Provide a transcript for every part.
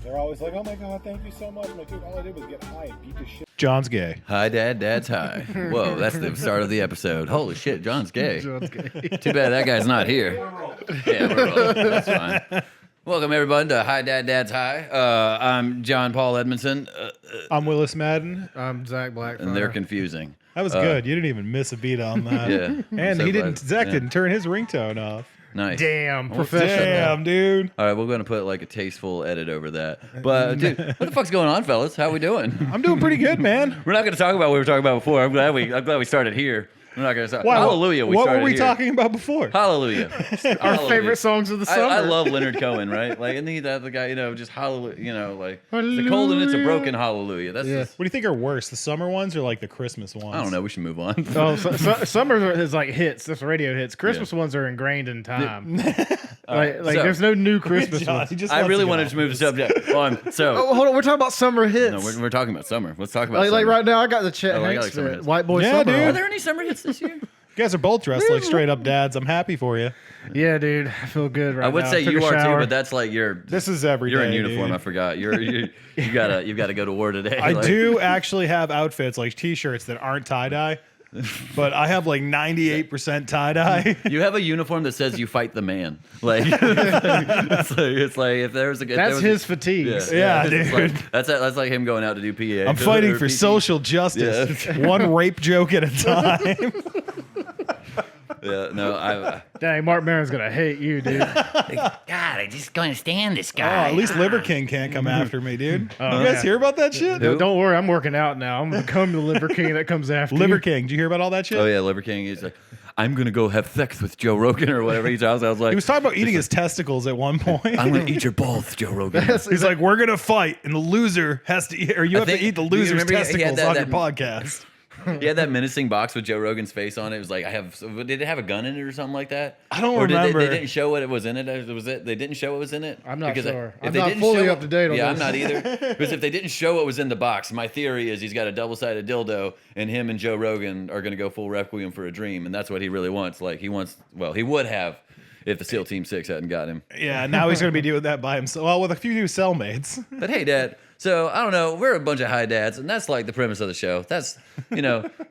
They're always like, "Oh my god, thank you so much." I'm like, dude, all I did was get high and beat the shit. John's gay. Hi, Dad. Dad's high. Whoa, that's the start of the episode. Holy shit, John's gay. John's gay. Too bad that guy's not here. Yeah, we're rolling. That's fine. Welcome, everyone, to Hi, Dad, Dad's High. I'm John Paul Edmondson, I'm Willis Madden. I'm Zach Blackfire. and they're confusing. That was good. You didn't even miss a beat on that. Yeah. And So he glad- didn't. Zach yeah. didn't turn his ringtone off. Nice. Damn, professional. Damn, dude. All right, we're going to put like a tasteful edit over that. But, dude, what the fuck's going on, fellas? How we doing? I'm doing pretty good, man. We're not going to talk about what we were talking about before. I'm glad we started here. We're not going to talk. Wow, Hallelujah. What were started we here. talking about before? Hallelujah. Our favorite songs of the summer. I love Leonard Cohen, right? Like, isn't he that the guy? You know, just hallelujah. You know, like it's a cold and it's a broken hallelujah. That's Yeah. just, What do you think are worse, the summer ones or like the Christmas ones? I don't know. We should move on. Oh, summer is like hits. That's radio hits. Christmas ones are ingrained in time. Like so- there's no new Christmas John, ones. he just I wants really get wanted off to move the this. subject. Oh, hold on. We're talking about summer hits. No, we're talking about summer. Let's talk about like summer. right now, I got the Chet Oh, I got Hanks like summer fit. hits. White boy Yeah, summer. dude. Are on. there any summer hits this year? You guys are both dressed like straight up dads. I'm happy for you. Yeah, dude. I feel good right now. I would say Took you a are too, shower. but that's like This is every you're in day, uniform. dude. I forgot. You've got to go to war today. I like- do actually have outfits like t-shirts that aren't tie-dye, but I have like 98% tie-dye. You have a uniform that says you fight the man. Like it's like if there was a That's his fatigues. Yeah, it's dude. like- that's like him going out to do PA. I'm fighting or for PT. social justice. One rape joke at a time. Yeah, no, Dang, Mark Maron's gonna hate you, dude. God, I just can't stand this Oh, guy. at least Liver King can't come after me, dude. You guys hear about that shit? Who? Don't worry, I'm working out now. I'm gonna become the Liver King that comes after Liver you. King, did you hear about all that shit? Oh yeah, Liver King. He's like, I'm gonna go have sex with Joe Rogan or whatever he tells. I was like, He was talking about eating his testicles at one point. I'm gonna eat your balls, Joe Rogan. He's like, we're gonna fight, and the loser has to eat, or you have to think- eat the do you loser's remember he had testicles that- on your that- podcast. He had that menacing box with Joe Rogan's face on it. It was like, did it have a gun in it or something like that? I don't or remember. They didn't show what it was in it. They didn't show what was in it. I'm not Because sure. if I'm they not didn't fully show- up to date on Yeah, this. I'm not either. Because if they didn't show what was in the box, my theory is he's got a double-sided dildo, and him and Joe Rogan are going to go full Requiem for a Dream, and that's what he really wants. Like he would have if the SEAL Team 6 hadn't got him. Yeah, now he's gonna be doing that by himself. Well, with a few new cellmates. But hey, Dad. So I don't know. We're a bunch of high dads, and that's like the premise of the show. That's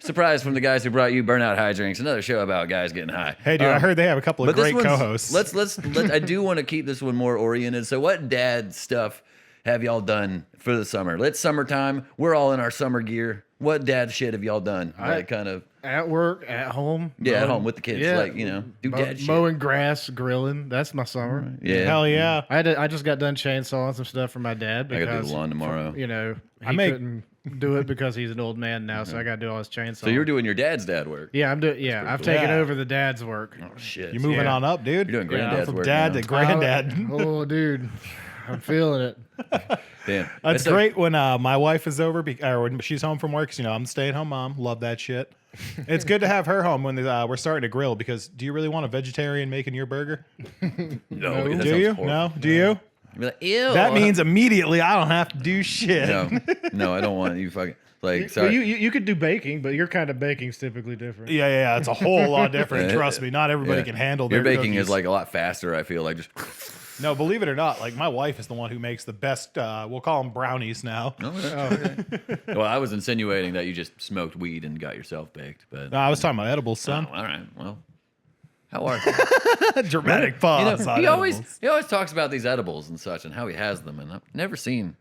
surprise from the guys who brought you Burnout High Drinks, another show about guys getting high. Hey, dude, I heard they have a couple of But this great one's- co-hosts. Let's I do want to keep this one more oriented. So what dad stuff have y'all done for the summer? It's summertime. We're all in our summer gear. What dad shit have y'all done? Like kind of At work, at home. at home with the kids. Yeah. Like, do dad shit. Mowing grass, grilling. That's my summer. Yeah. Hell yeah. I just got done chainsawing some stuff for my dad I because gotta do the lawn tomorrow. he make- couldn't do it because he's an old man now, so I got to do all his chainsaw. So you're doing your dad's dad work. Yeah, I'm doing. Yeah, I've taken Yeah. over the dad's work. Oh shit. You're moving Yeah. on up, dude. You're doing Yeah, granddad's From work. dad now. to granddad. Oh, dude, I'm feeling it. Damn. That's So- great when my wife is over, or when she's home from work. 'Cause, I'm the stay-at-home mom. Love that shit. It's good to have her home when we're starting to grill. Because do you really want a vegetarian making your burger? No, because that Do sounds you? horrible. No. Do you? You'd be like, ew. That means immediately I don't have to do shit. No, I don't want you fucking like. Well, Sorry. you could do baking, but your kind of baking's typically different. Yeah. It's a whole lot different. Yeah. Trust me. Not everybody Yeah. can handle Your their baking cookies. is like a lot faster. I feel like just. No, believe it or not, like my wife is the one who makes the best. We'll call them brownies now. Well, I was insinuating that you just smoked weed and got yourself baked, but No, I was talking about edibles, son. all right. Well, how are you? Dramatic pause. on he always edibles. talks about these edibles and such and how he has them, and I've never seen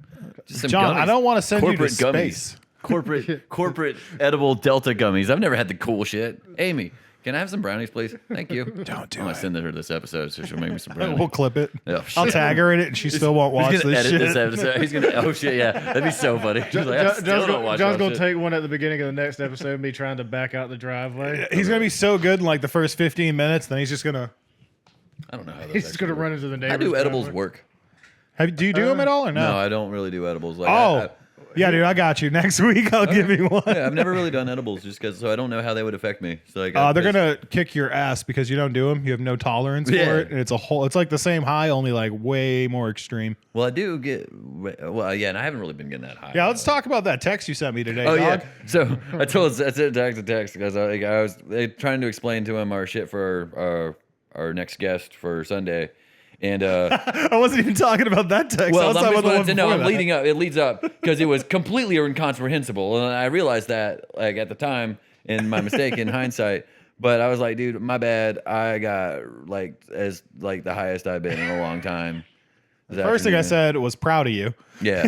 just some John, gummies. I don't want to send you to corporate gummies. space. Corporate edible Delta gummies. I've never had the cool shit. Amy, can I have some brownies, please? Thank you. Don't do I'm gonna it. send her this episode so she'll make me some brownies. We'll clip it. Oh, I'll shit. tag her in it, and she still won't watch He's gonna this edit shit. this episode. He's gonna. Oh shit! Yeah, that'd be so funny. He's like, I still don't watch John's that gonna shit. take one at the beginning of the next episode, me trying to back out the driveway. He's gonna be so good in like the first 15 minutes. Then he's just gonna. I don't know how. He's just gonna run into the neighbor's How do edibles driveway. work? Do you do them at all or no? No, I don't really do edibles. Like, Oh, yeah, dude, I got you. Next week, I'll give you one. yeah, I've never really done edibles just because, so I don't know how they would affect me. So like, They're gonna kick your ass because you don't do them. You have no tolerance Yeah. for it, and it's like the same high, only like way more extreme. Well, I do get. Well, yeah, and I haven't really been getting that high. Yeah, let's talk about that text you sent me today. Oh dog. yeah. So I said text because I was trying to explain to him our shit for our next guest for Sunday, And I wasn't even talking about that text. I well, was talking about the one before I'm that. leading up. It leads up because it was completely incomprehensible, and I realized that like at the time, and my mistake in hindsight. But I was like, dude, my bad. I got like the highest I've been in a long time. First thing I said was proud of you. Yeah,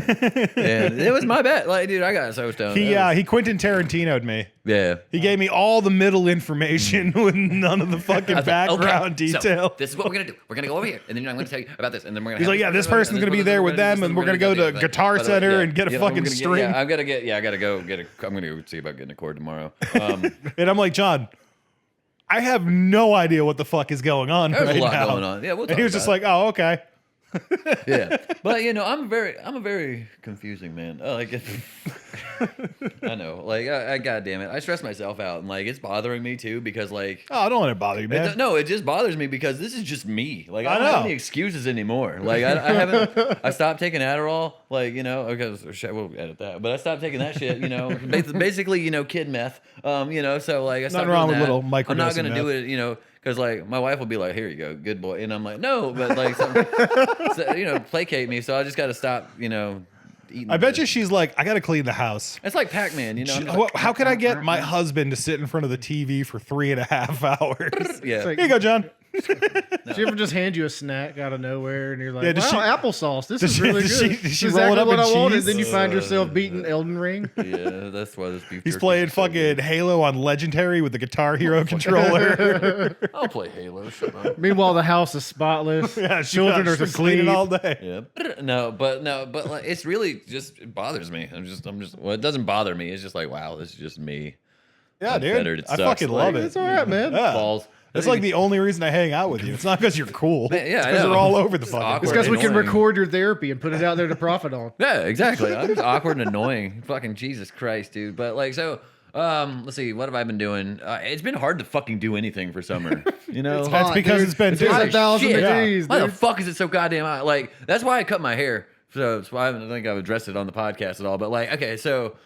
and it was my bad. Like, dude, I got so stoned. He Quentin Tarantino'd me. Yeah. He gave me all the middle information with none of the fucking I was like, background okay, detail. So this is what we're gonna do. We're gonna go over here, and then I'm gonna tell you about this, and then we're gonna. He's like, yeah, this person's gonna be there with them, and we're gonna go to Guitar Center and get a fucking string. I gotta go get a. I'm gonna go see about getting a chord tomorrow. And I'm like, John, I have no idea what the fuck is going on There's right a lot now. going on. Yeah, we'll talk and he was just about like, oh, okay. yeah, but you know, I'm a very confusing man. Like, I know, like, I God damn it, I stress myself out, and like, it's bothering me too because like, Oh, don't let it bother you, man. no, it just bothers me because this is just me. Like, I I don't have know. any excuses anymore. Like, I haven't. I stopped taking Adderall. Like, you know, because we'll edit that. But I stopped taking that shit. You know, basically, you know, kid meth. You know, so like, I stopped Nothing wrong doing with that. little microdosing I'm not gonna do meth. it. You know. Because like my wife will be like, "Here you go, good boy," and I'm like, "No," but like, so, you know, placate me. So I just got to stop, you know, eating. I bet you she's like, I gotta clean the house. It's like Pac-Man, you know. I'm just like, How can I get my husband to sit in front of the TV for 3.5 hours? yeah. like- Here you go, John. Did she ever just hand you a snack out of nowhere and you're like, Yeah, does wow, she- applesauce. This does is she- really does good. she- does she This is roll it exactly up what in I wanted. cheese? Then you find yourself beating Elden Ring. Yeah, that's why this beef. He's jerky playing is so fucking good. Halo on Legendary with the Guitar Hero controller. I'll play Halo. Shut up. Meanwhile, the house is spotless. Yeah, Children are she's cleaning asleep. all day. Yeah. No, but like, it's really just it bothers me. I'm just well, it doesn't bother me. It's just like, wow, this is just me. Yeah, I'm dude. fettered. It I sucks. fucking Like, love it. It's all right, man. Yeah. Balls. That's like the only reason I hang out with you. It's not because you're cool. Yeah, it's I because know. you're all over the It's fucking awkward. It's because we can Annoying. record your therapy and put it out there to profit on. Yeah, exactly. I'm just awkward and annoying. Fucking Jesus Christ, dude. But like, so, let's see. What have I been doing? It's been hard to fucking do anything for summer. You know, That's hot, because dude. it's been It's just hot 1,000 shit. degrees, Why the dude. fuck is it so goddamn hot? Like, that's why I cut my hair. So I don't think I've addressed it on the podcast at all. But like, okay, so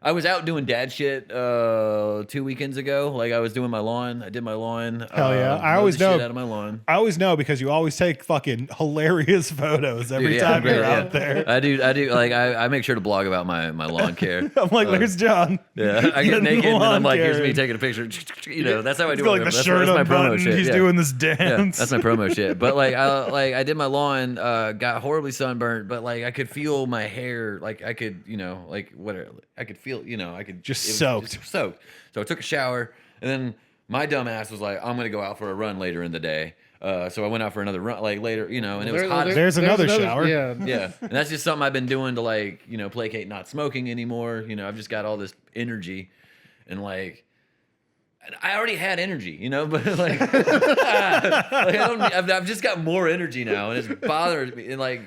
I was out doing dad shit 2 weekends ago. Like, I was doing my lawn. I did my lawn. Hell yeah. I mowed always the shit know. out of my lawn. I always know because you always take fucking hilarious photos every Dude, yeah, time great, you're yeah. out there. I do. Like, I make sure to blog about my lawn care. I'm like, there's John. Yeah, I get naked and then I'm like, here's me Lawn care. taking a picture. You know, that's how I He's do got it. like the That's shirt my promo unbuttoned. shit. He's yeah. doing this Yeah, dance. that's my promo shit. But like, I did my lawn, got horribly sunburned, but like, I could feel my hair, like I could, you know, like whatever, I could feel, you know, I could Just it was soaked. just soaked. So I took a shower, and then my dumb ass was like, I'm gonna go out for a run later in the day. So I went out for another run, like later, you know, and it was hot. as There's another shower. Yeah. yeah, and that's just something I've been doing to like, you know, placate not smoking anymore. You know, I've just got all this energy, and like, I already had energy, you know, but like, I've just got more energy now, and it's bothers me. And like,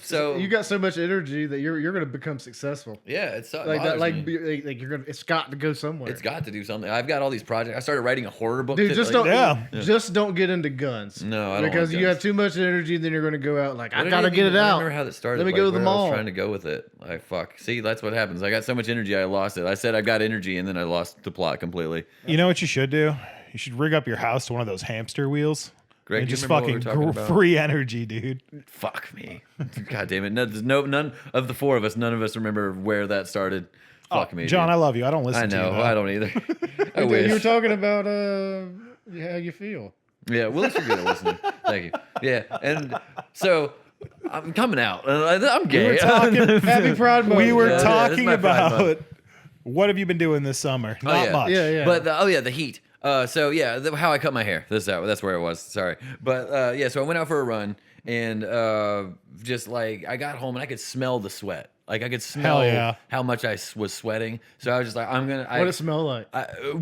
so You got so much energy that you're gonna become successful. yeah, it's Like that, bothers like, me. like you're gonna. It's got to go somewhere. It's got to do something. I've got all these projects. I started writing a horror book. Dude, to, just like, don't. Yeah. Just don't get into guns. No, I don't because like you guns. have too much energy. Then you're gonna go out like I What gotta did get it I out. remember how that started. Let me like, go to the where I was mall. trying to go with it. Like, fuck. See, that's what happens. I got so much energy, I lost it. I said I got energy, and then I lost the plot completely. You know what you should do? You should rig up your house to one of those hamster wheels. Greg, and do you just remember what we fucking were talking about? free energy, dude. Fuck me. God damn it. None of the four of us, none of us remember where that started. Fuck me. John, dude. I love you. I don't listen I to you. know. though. I don't either. I You were wish. talking about how you feel. Yeah, Willis, you're good at listening. Thank you. Yeah, and so I'm coming out. I'm gay. We were talking, Happy Pride Month. we were Yeah, talking yeah, this is my Pride about Month. what have you been doing this summer? Not yeah. much. Yeah, yeah. But the heat. So yeah, how I cut my hair. That's where it was. Sorry, but yeah. So I went out for a run, and just like I got home and I could smell the sweat. Like I could smell Hell yeah. how much I was sweating. So I was just like, I'm gonna. What it smell like?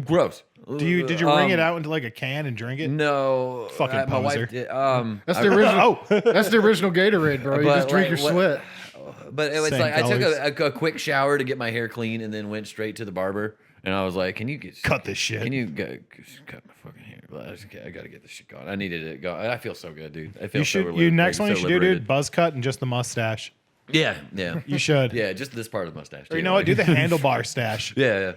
Gross. Did you wring it out into like a can and drink it? No, Fucking my poser. wife did. That's the original. Oh, That's the original Gatorade, bro. You But, just drink like, your what- sweat. But it was Same like I took colors. a quick shower to get my hair clean, and then went straight to the barber. And I was like, "Can you Cut this shit. Can you cut my fucking hair? Well, I gotta get this shit going. I needed it going. I feel so good, dude. I feel you so should. You next like, one you so should do, liberated. dude. Buzz cut and just the mustache. Yeah, yeah, You should. yeah. Just this part of the mustache. Or you too, know what? like- Do the handlebar stash. Yeah, yeah.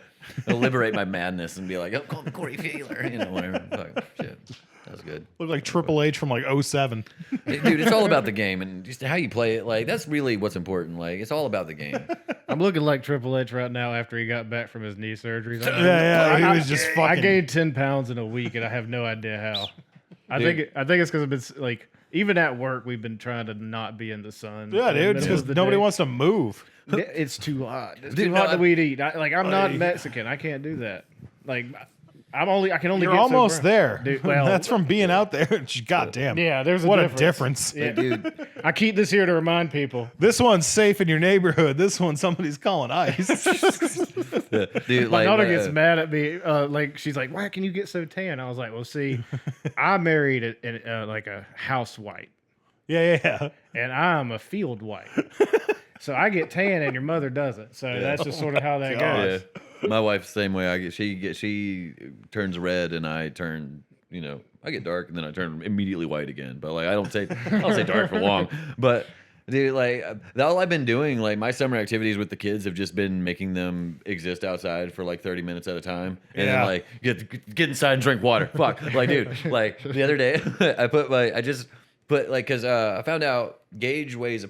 I'll liberate my madness and be like, "Oh, call me Corey Feeler," you know, whatever. Fuck, shit. That was good. Look like Triple H from like 07. Dude, it's all about the game and just how you play it. Like, that's really what's important. Like, it's all about the game. I'm looking like Triple H right now after he got back from his knee surgery. Yeah, he was just fucking. I gained 10 pounds in a week, and I have no idea how. I think it's because I've been like, even at work, we've been trying to not be in the sun. Yeah, dude, because nobody wants to move. It's too hot. It's Dude, too no, hot to weed eat. I'm not Mexican. I can't do that. Like, I can only. You're get almost so there. Dude, well, that's from being out there. Goddamn. Yeah, there's what a a difference. Yeah. Dude, I keep this here to remind people. This one's safe in your neighborhood. This one somebody's calling ICE. dude, My like, daughter gets mad at me. Like, she's like, "Why can you get so tan?" I was like, "Well, see, I married like a house white, yeah. and I'm a field white, so I get tan, and your mother doesn't. So that's just sort of how that yeah. goes." My wife's the same way. She turns red and I turn, I get dark and then I turn immediately white again. But like I don't say dark for long. But dude, like all I've been doing, like my summer activities with the kids have just been making them exist outside for like 30 minutes at a time, and then like get inside and drink water. Fuck, like dude, like the other day because I found out Gage weighs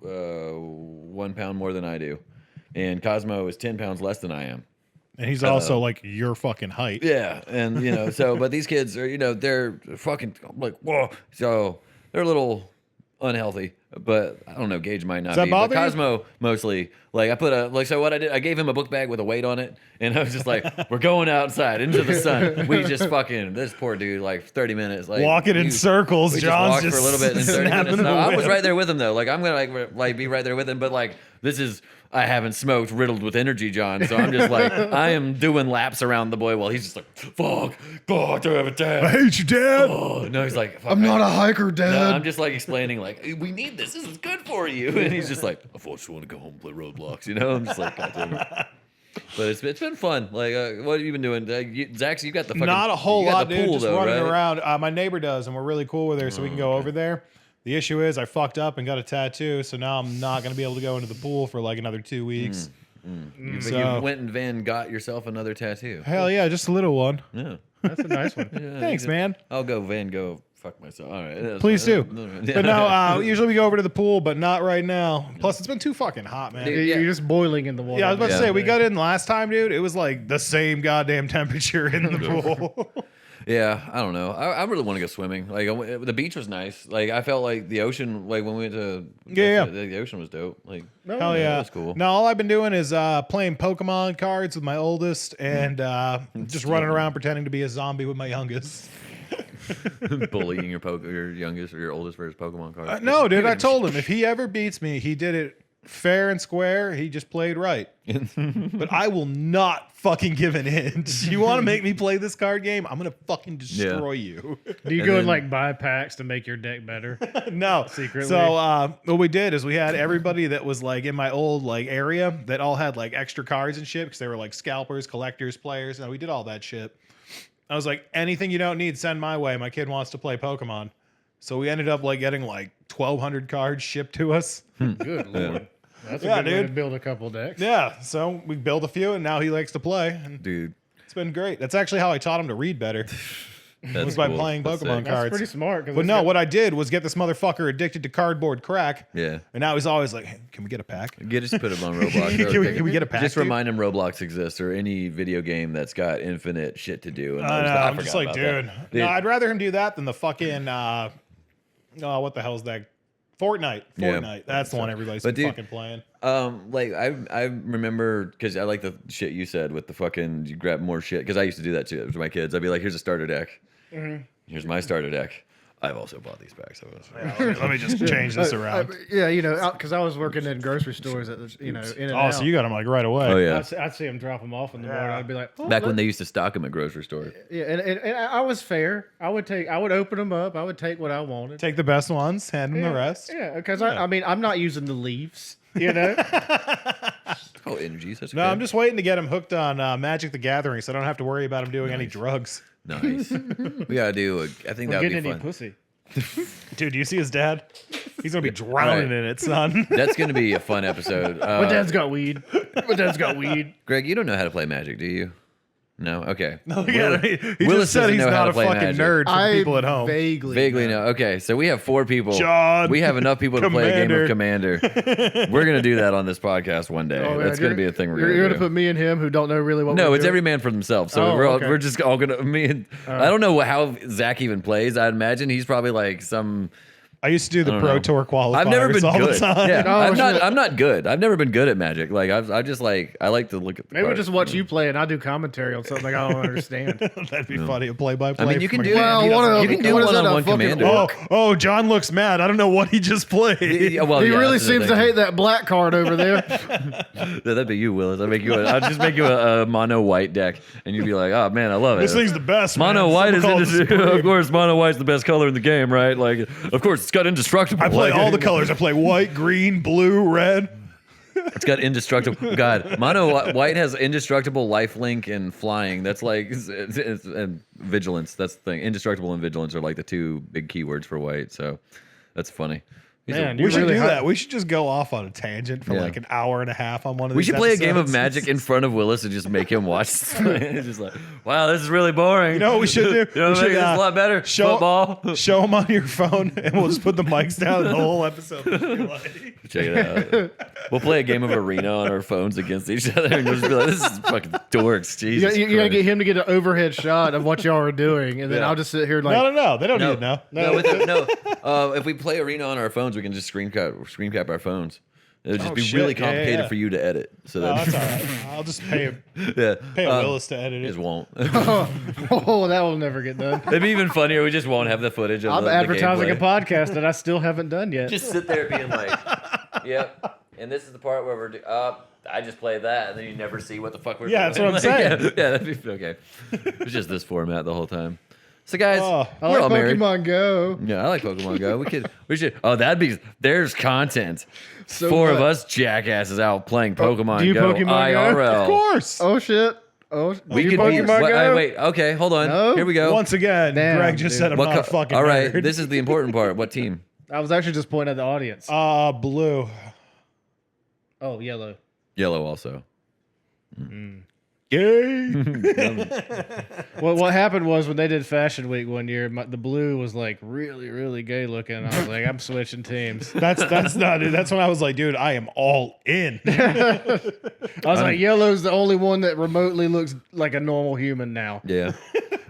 1 pound more than I do. And Cosmo is 10 pounds less than I am. And he's also like your fucking height. Yeah. And, but these kids are, they're fucking like, whoa. So they're a little unhealthy, but I don't know. Gage might not Does that be. bother But you? Cosmo mostly, like I put so what I did, I gave him a book bag with a weight on it. And I was just like, we're going outside into the sun. We just this poor dude, like 30 minutes. Like Walking in circles. we John's just walked for a little bit in 30 snapping minutes. No, the I was whip. right there with him though. Like I'm gonna like be right there with him, but like I haven't smoked, riddled with energy, John. So I'm just like I am doing laps around the boy while he's just like, fuck, God, damn it, I Dad. hate you, Dad. Oh no, he's like, fuck, I'm not a hiker, no, Dad. I'm just like explaining like we need this. This is good for you. And he's just like, I just want to go home and play Roblox. I'm just like, God damn it. But it's been fun. Like, what have you been doing, Zach? You got the fucking Not a whole you got lot, the dude. pool, Just though, running right? around. My neighbor does, and we're really cool with her, so we can go over there. The issue is I fucked up and got a tattoo, so now I'm not going to be able to go into the pool for like another 2 weeks. But So- you went and got yourself another tattoo. Hell yeah, just a little one. Yeah. That's a nice one. Yeah, Thanks, man. I'll go Van Gogh. Fuck myself. All right. That's Please fine. do. But no, usually we go over to the pool, but not right now. Plus, it's been too fucking hot, man. Dude, You're just boiling in the water. Yeah, I was about to Yeah. say, we got in last time, dude. It was like the same goddamn temperature in the pool. Yeah, I don't know. I really want to go swimming. Like the beach was nice. Like I felt like the ocean. Like when we went to the ocean was dope. Like Hell yeah. that was cool. No, all I've been doing is playing Pokemon cards with my oldest and just running around pretending to be a zombie with my youngest. Bullying your youngest or your oldest for his Pokemon card. No, dude, I told him if he ever beats me, he did it fair and square. He just played right. But I will not fucking give an inch. You want to make me play this card game? I'm going to fucking destroy you. Do you And go then- and like buy packs to make your deck better? No. Secretly. So what we did is we had everybody that was like in my old like area that all had like extra cards and shit because they were like scalpers, collectors, players. And we did all that shit. I was like, anything you don't need, send my way. My kid wants to play Pokemon. So we ended up like getting like 1,200 cards shipped to us. Good lord. That's Yeah, a good way to dude. build a couple decks. Yeah. So we built a few and now he likes to play. And Dude, it's been great. That's actually how I taught him to read better. that's was by cool. playing That's Pokemon sick. That's cards. pretty smart. 'cause But it's no, got- what I did was get this motherfucker addicted to cardboard crack. Yeah. And now he's always like, hey, can we get a pack? Just put him on Roblox. Can we get a pack, Just dude? remind him Roblox exists or any video game that's got infinite shit to do. And I know. I I'm just forgot like, about dude. that. No, I'd rather him do that than the fucking, what the hell's that? Fortnite. Yeah. Fortnite. That's the one everybody's But been dude- fucking playing. Like I remember because I like the shit you said with the fucking you grab more shit because I used to do that too to my kids. I'd be like, here's a starter deck. Here's my starter deck. I've also bought these packs. Let me just change this around. Yeah, because I was working in grocery stores at the, in and Oh, out. so you got him like right away. Oh yeah. I'd see them drop them off in the morning. I'd be like, oh, Back when they used to stock them at grocery stores. yeah, and I was fair. I would open them up. I would take what I wanted. Take the best ones, hand them the rest. Yeah, because I mean, I'm not using the leaves. You know, Oh, energy. Such No, I'm just waiting to get him hooked on Magic the Gathering so I don't have to worry about him doing any drugs. nice. We gotta do. I think or that would getting be any fun. pussy. Dude, do you see his dad? He's going to be drowning Right. in it, son. That's gonna be a fun episode. My dad's got weed. My dad's got weed. Greg, you don't know how to play Magic, do you? No, okay. No, yeah, he Willis just said doesn't he's know how not to a play fucking Magic. nerd for the I people at home. Vaguely know. Okay, so we have 4 people. John, we have enough people to play a game of Commander. Commander. We're gonna do that on this podcast one day. Oh, That's man, gonna be a thing we're You're gonna gonna do. put me and him who don't know really what. No, we're it's doing? every man for themselves. So Oh, we're okay. just all gonna. I don't know how Zach even plays. I'd imagine he's probably like some. I used to do the don't Pro know. Tour qualifiers I've never been all good. the time. Yeah, Oh, shit. I'm not good. I've never been good at Magic. Like I just like I like to look at. The Maybe we'll cards. just watch you play and I do commentary on something I don't understand. That'd be funny. A play-by-play. I mean, you can from a do. game. Well, you what can do is that, a one-on-one fucking Commander. Oh, John looks mad. I don't know what he just played. Yeah, well, He yeah, really that's the seems to thing. hate that black card over there. Yeah, that'd be you, Willis. I'll just make you a mono white deck, and you'd be like, oh man, I love it. This thing's the best. Mono man. white is Someone called it of Supreme. course mono white's the best color in the game, right? Like, of course it's got indestructible. I play Like, all the colors. I play white, green, blue, red. It's got indestructible. God, mono white has indestructible, lifelink, and flying. That's like and vigilance. That's the thing. Indestructible and vigilance are like the 2 big keywords for white. So that's funny. Man, We you should really do hi- that. We should just go off on a tangent for Yeah. like an hour and a half on one of We these should play a game of episodes. Magic in front of Willis and just make him watch. It's just like, wow, this is really boring. You know what we should do? You know, We should, this is a lot better. show- Football. Show them on your phone, and we'll just put the mics down and the whole episode. will be like- Check it out. We'll play a game of arena on our phones against each other and we'll just be like, this is fucking dorks. Jesus You gotta Christ. get him to get an overhead shot of what y'all are doing, and then Yeah. I'll just sit here like. No. They don't No, need to know. no. If we play arena on our phones, we can just screen cap our phones. It would just Oh, be shit. really Yeah, complicated yeah. for you to edit. So No, that that's all right. I'll just pay yeah. Willis to edit Just it. won't. Oh, that will never get done. It'd be even funnier. We just won't have the footage of I'm the advertising a gameplay. podcast that I still haven't done yet. Just sit there being like, yep. And this is the part where we're I just play that, and then you never see what the fuck we're Yeah, doing. that's what I'm saying. Yeah, that'd be okay. It's just this format the whole time. So guys, Oh, I we're like all married. Pokemon Go. Yeah, I like Pokemon Go. We should. Oh, there's content. So 4 of what? us jackasses out playing Pokemon do you Go Pokemon Go? IRL. Of course. Oh shit. Oh, We you could be. Pokemon Go? Wait. Okay, hold on. No? Here we go. Once again, Damn, Greg just dude. said I'm What not a co- fucking all right, nerd. this is the important part. What team? I was actually just pointing at the audience. Blue. Oh, yellow. Yellow also. Gay. Well, what happened was when they did Fashion Week one year, the blue was like really, really gay looking. And I was like, I'm switching teams. That's not it. That's when I was like, dude, I am all in. I was like, yellow's the only one that remotely looks like a normal human now. Yeah.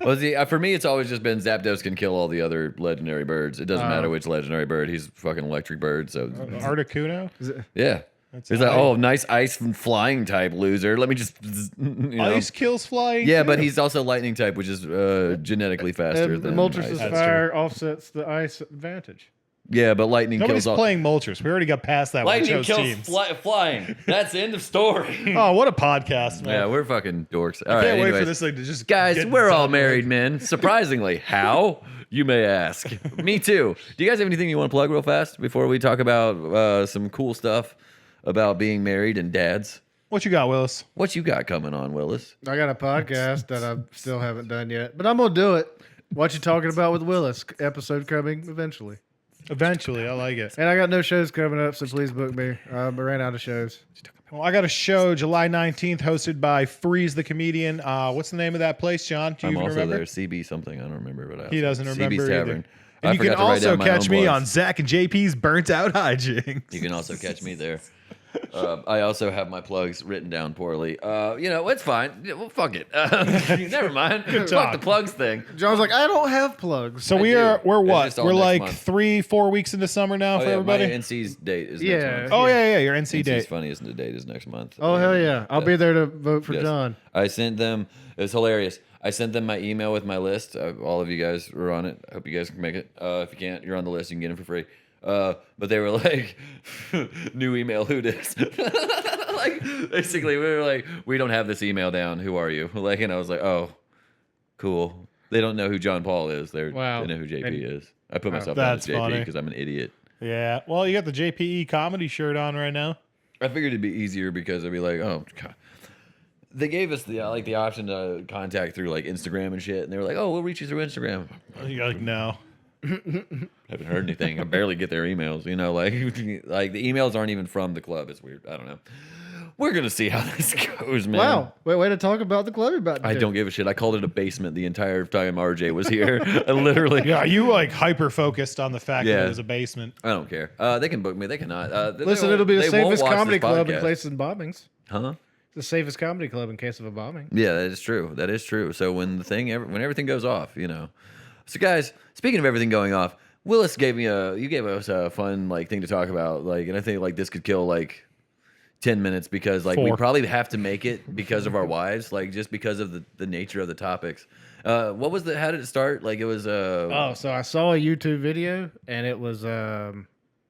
Well, see, for me, it's always just been Zapdos can kill all the other legendary birds. It doesn't matter which legendary bird. He's a fucking electric bird. So Articuno. yeah. It's like, oh, nice ice and flying type loser. Let me just, you know. Ice kills flying. Yeah, too. but he's also lightning type, which is genetically faster And the than Moltres' ice. That's fire offsets the ice advantage. Yeah, but lightning Nobody's kills all. playing Moltres. We already got past that. Lightning with kills teams. flying. That's the end of story. Oh, what a podcast, man! Yeah, we're fucking dorks. All I right, can't wait for anyways. this thing to just Guys, get we're all done married with. men. Surprisingly, how? You may ask. Me too. Do you guys have anything you want to plug real fast before we talk about some cool stuff about being married and dads? What you got, Willis? What you got coming on, Willis? I got a podcast that I still haven't done yet, but I'm gonna do it. What you talking about with Willis? Episode coming eventually. Eventually, I like it. And I got no shows coming up, so please book me. I ran out of shows. Well, I got a show July 19th hosted by Freeze the Comedian. What's the name of that place, John? Do you I'm even also remember? there. CB something. I don't remember. But He doesn't remember CB's either. Tavern. And I you can forgot to write also down my catch own me plugs. on Zach and JP's Burnt Out Hijinks. You can also catch me there. I also have my plugs written down poorly. It's fine. Yeah, well, fuck it. Never mind. Fuck talk. the plugs thing. John's like, I don't have plugs. So I we're do. what? It's just all We're next like month. 3-4 weeks into summer now for My everybody. NC's date is Yeah. next month. Oh yeah, your NC NC's date. funniest date is next month. Oh hell yeah! I'll be there to vote for Yes. John. I sent them. It was hilarious. I sent them my email with my list. All of you guys were on it. I hope you guys can make it. If you can't, you're on the list. You can get them for free. But they were like, new email, who dis? Like, basically, we were like, we don't have this email down. Who are you? Like, and I was like, oh, cool. They don't know who John Paul is. Wow. They know who JP And- is. I put myself down as That's JP funny. because I'm an idiot. Yeah. Well, you got the JPE comedy shirt on right now. I figured it'd be easier because I'd be like, oh, God. They gave us the option to contact through like Instagram and shit, and they were like, oh, we'll reach you through Instagram. You're like, no. Haven't heard anything. I barely get their emails. Like the emails aren't even from the club. It's weird. I don't know. We're gonna see how this goes, man. Wow. Way to talk about the club you're about to I do. don't give a shit. I called it a basement the entire time RJ was here. I literally. Yeah, you like hyper focused on the fact that Yeah. it was a basement. I don't care. They can book me. They cannot. Listen, it'll be the they won't safest watch comedy this club in podcast. case of bombings. Huh? The safest comedy club in case of a bombing. Yeah, that is true. That is true. So when when everything goes off, you know. So guys, speaking of everything going off, Willis gave us a fun like thing to talk about, like, and I think like this could kill like 10 minutes because like we 4. probably have to make it because of our wives, like just because of the nature of the topics. What was how did it start? Like it was Oh, so I saw a YouTube video and it was a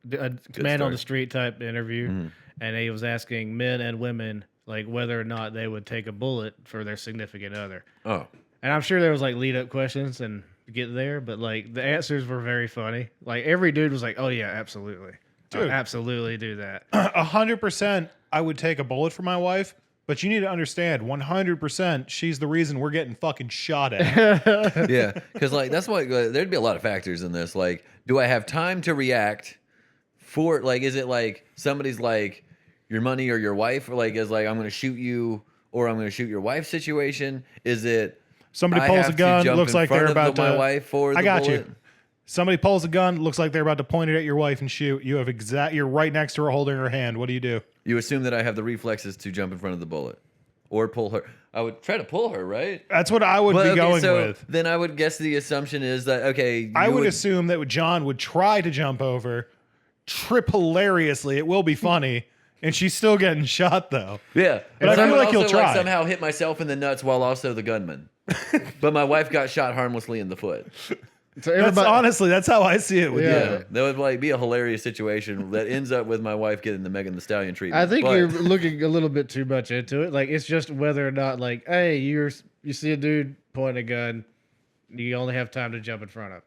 man on start. the street type interview, and he was asking men and women like whether or not they would take a bullet for their significant other. oh. And I'm sure there was like lead up questions and get there, but like the answers were very funny. Like every dude was like, "Oh yeah, absolutely, Dude. absolutely do that." 100%, I would take a bullet for my wife. But you need to understand, 100%, she's the reason we're getting fucking shot at. Yeah, because like that's why there'd be a lot of factors in this. Like, do I have time to react? For like, is it like somebody's like your money or your wife, or like is like I'm going to shoot you or I'm going to shoot your wife situation? Is it Somebody I pulls have a to gun, jump looks in like front they're of about to. my wife for the I got bullet? you. Somebody pulls a gun, looks like they're about to point it at your wife and shoot. You have you're right next to her holding her hand. What do? You assume that I have the reflexes to jump in front of the bullet or pull her. I would try to pull her, right? That's what I would be okay, going so with. then I would guess the assumption is that okay. I you would assume that John would try to jump over, trip hilariously. It will be funny, and she's still getting shot though. Yeah, But I and feel would like he'll also, try. somehow hit myself in the nuts while also the gunman. But my wife got shot harmlessly in the foot. So That's how I see it with Yeah. you. That would like be a hilarious situation that ends up with my wife getting the Megan Thee Stallion treatment. I think But- you're looking a little bit too much into it. Like it's just whether or not, like, hey, you see a dude point a gun, you only have time to jump in front of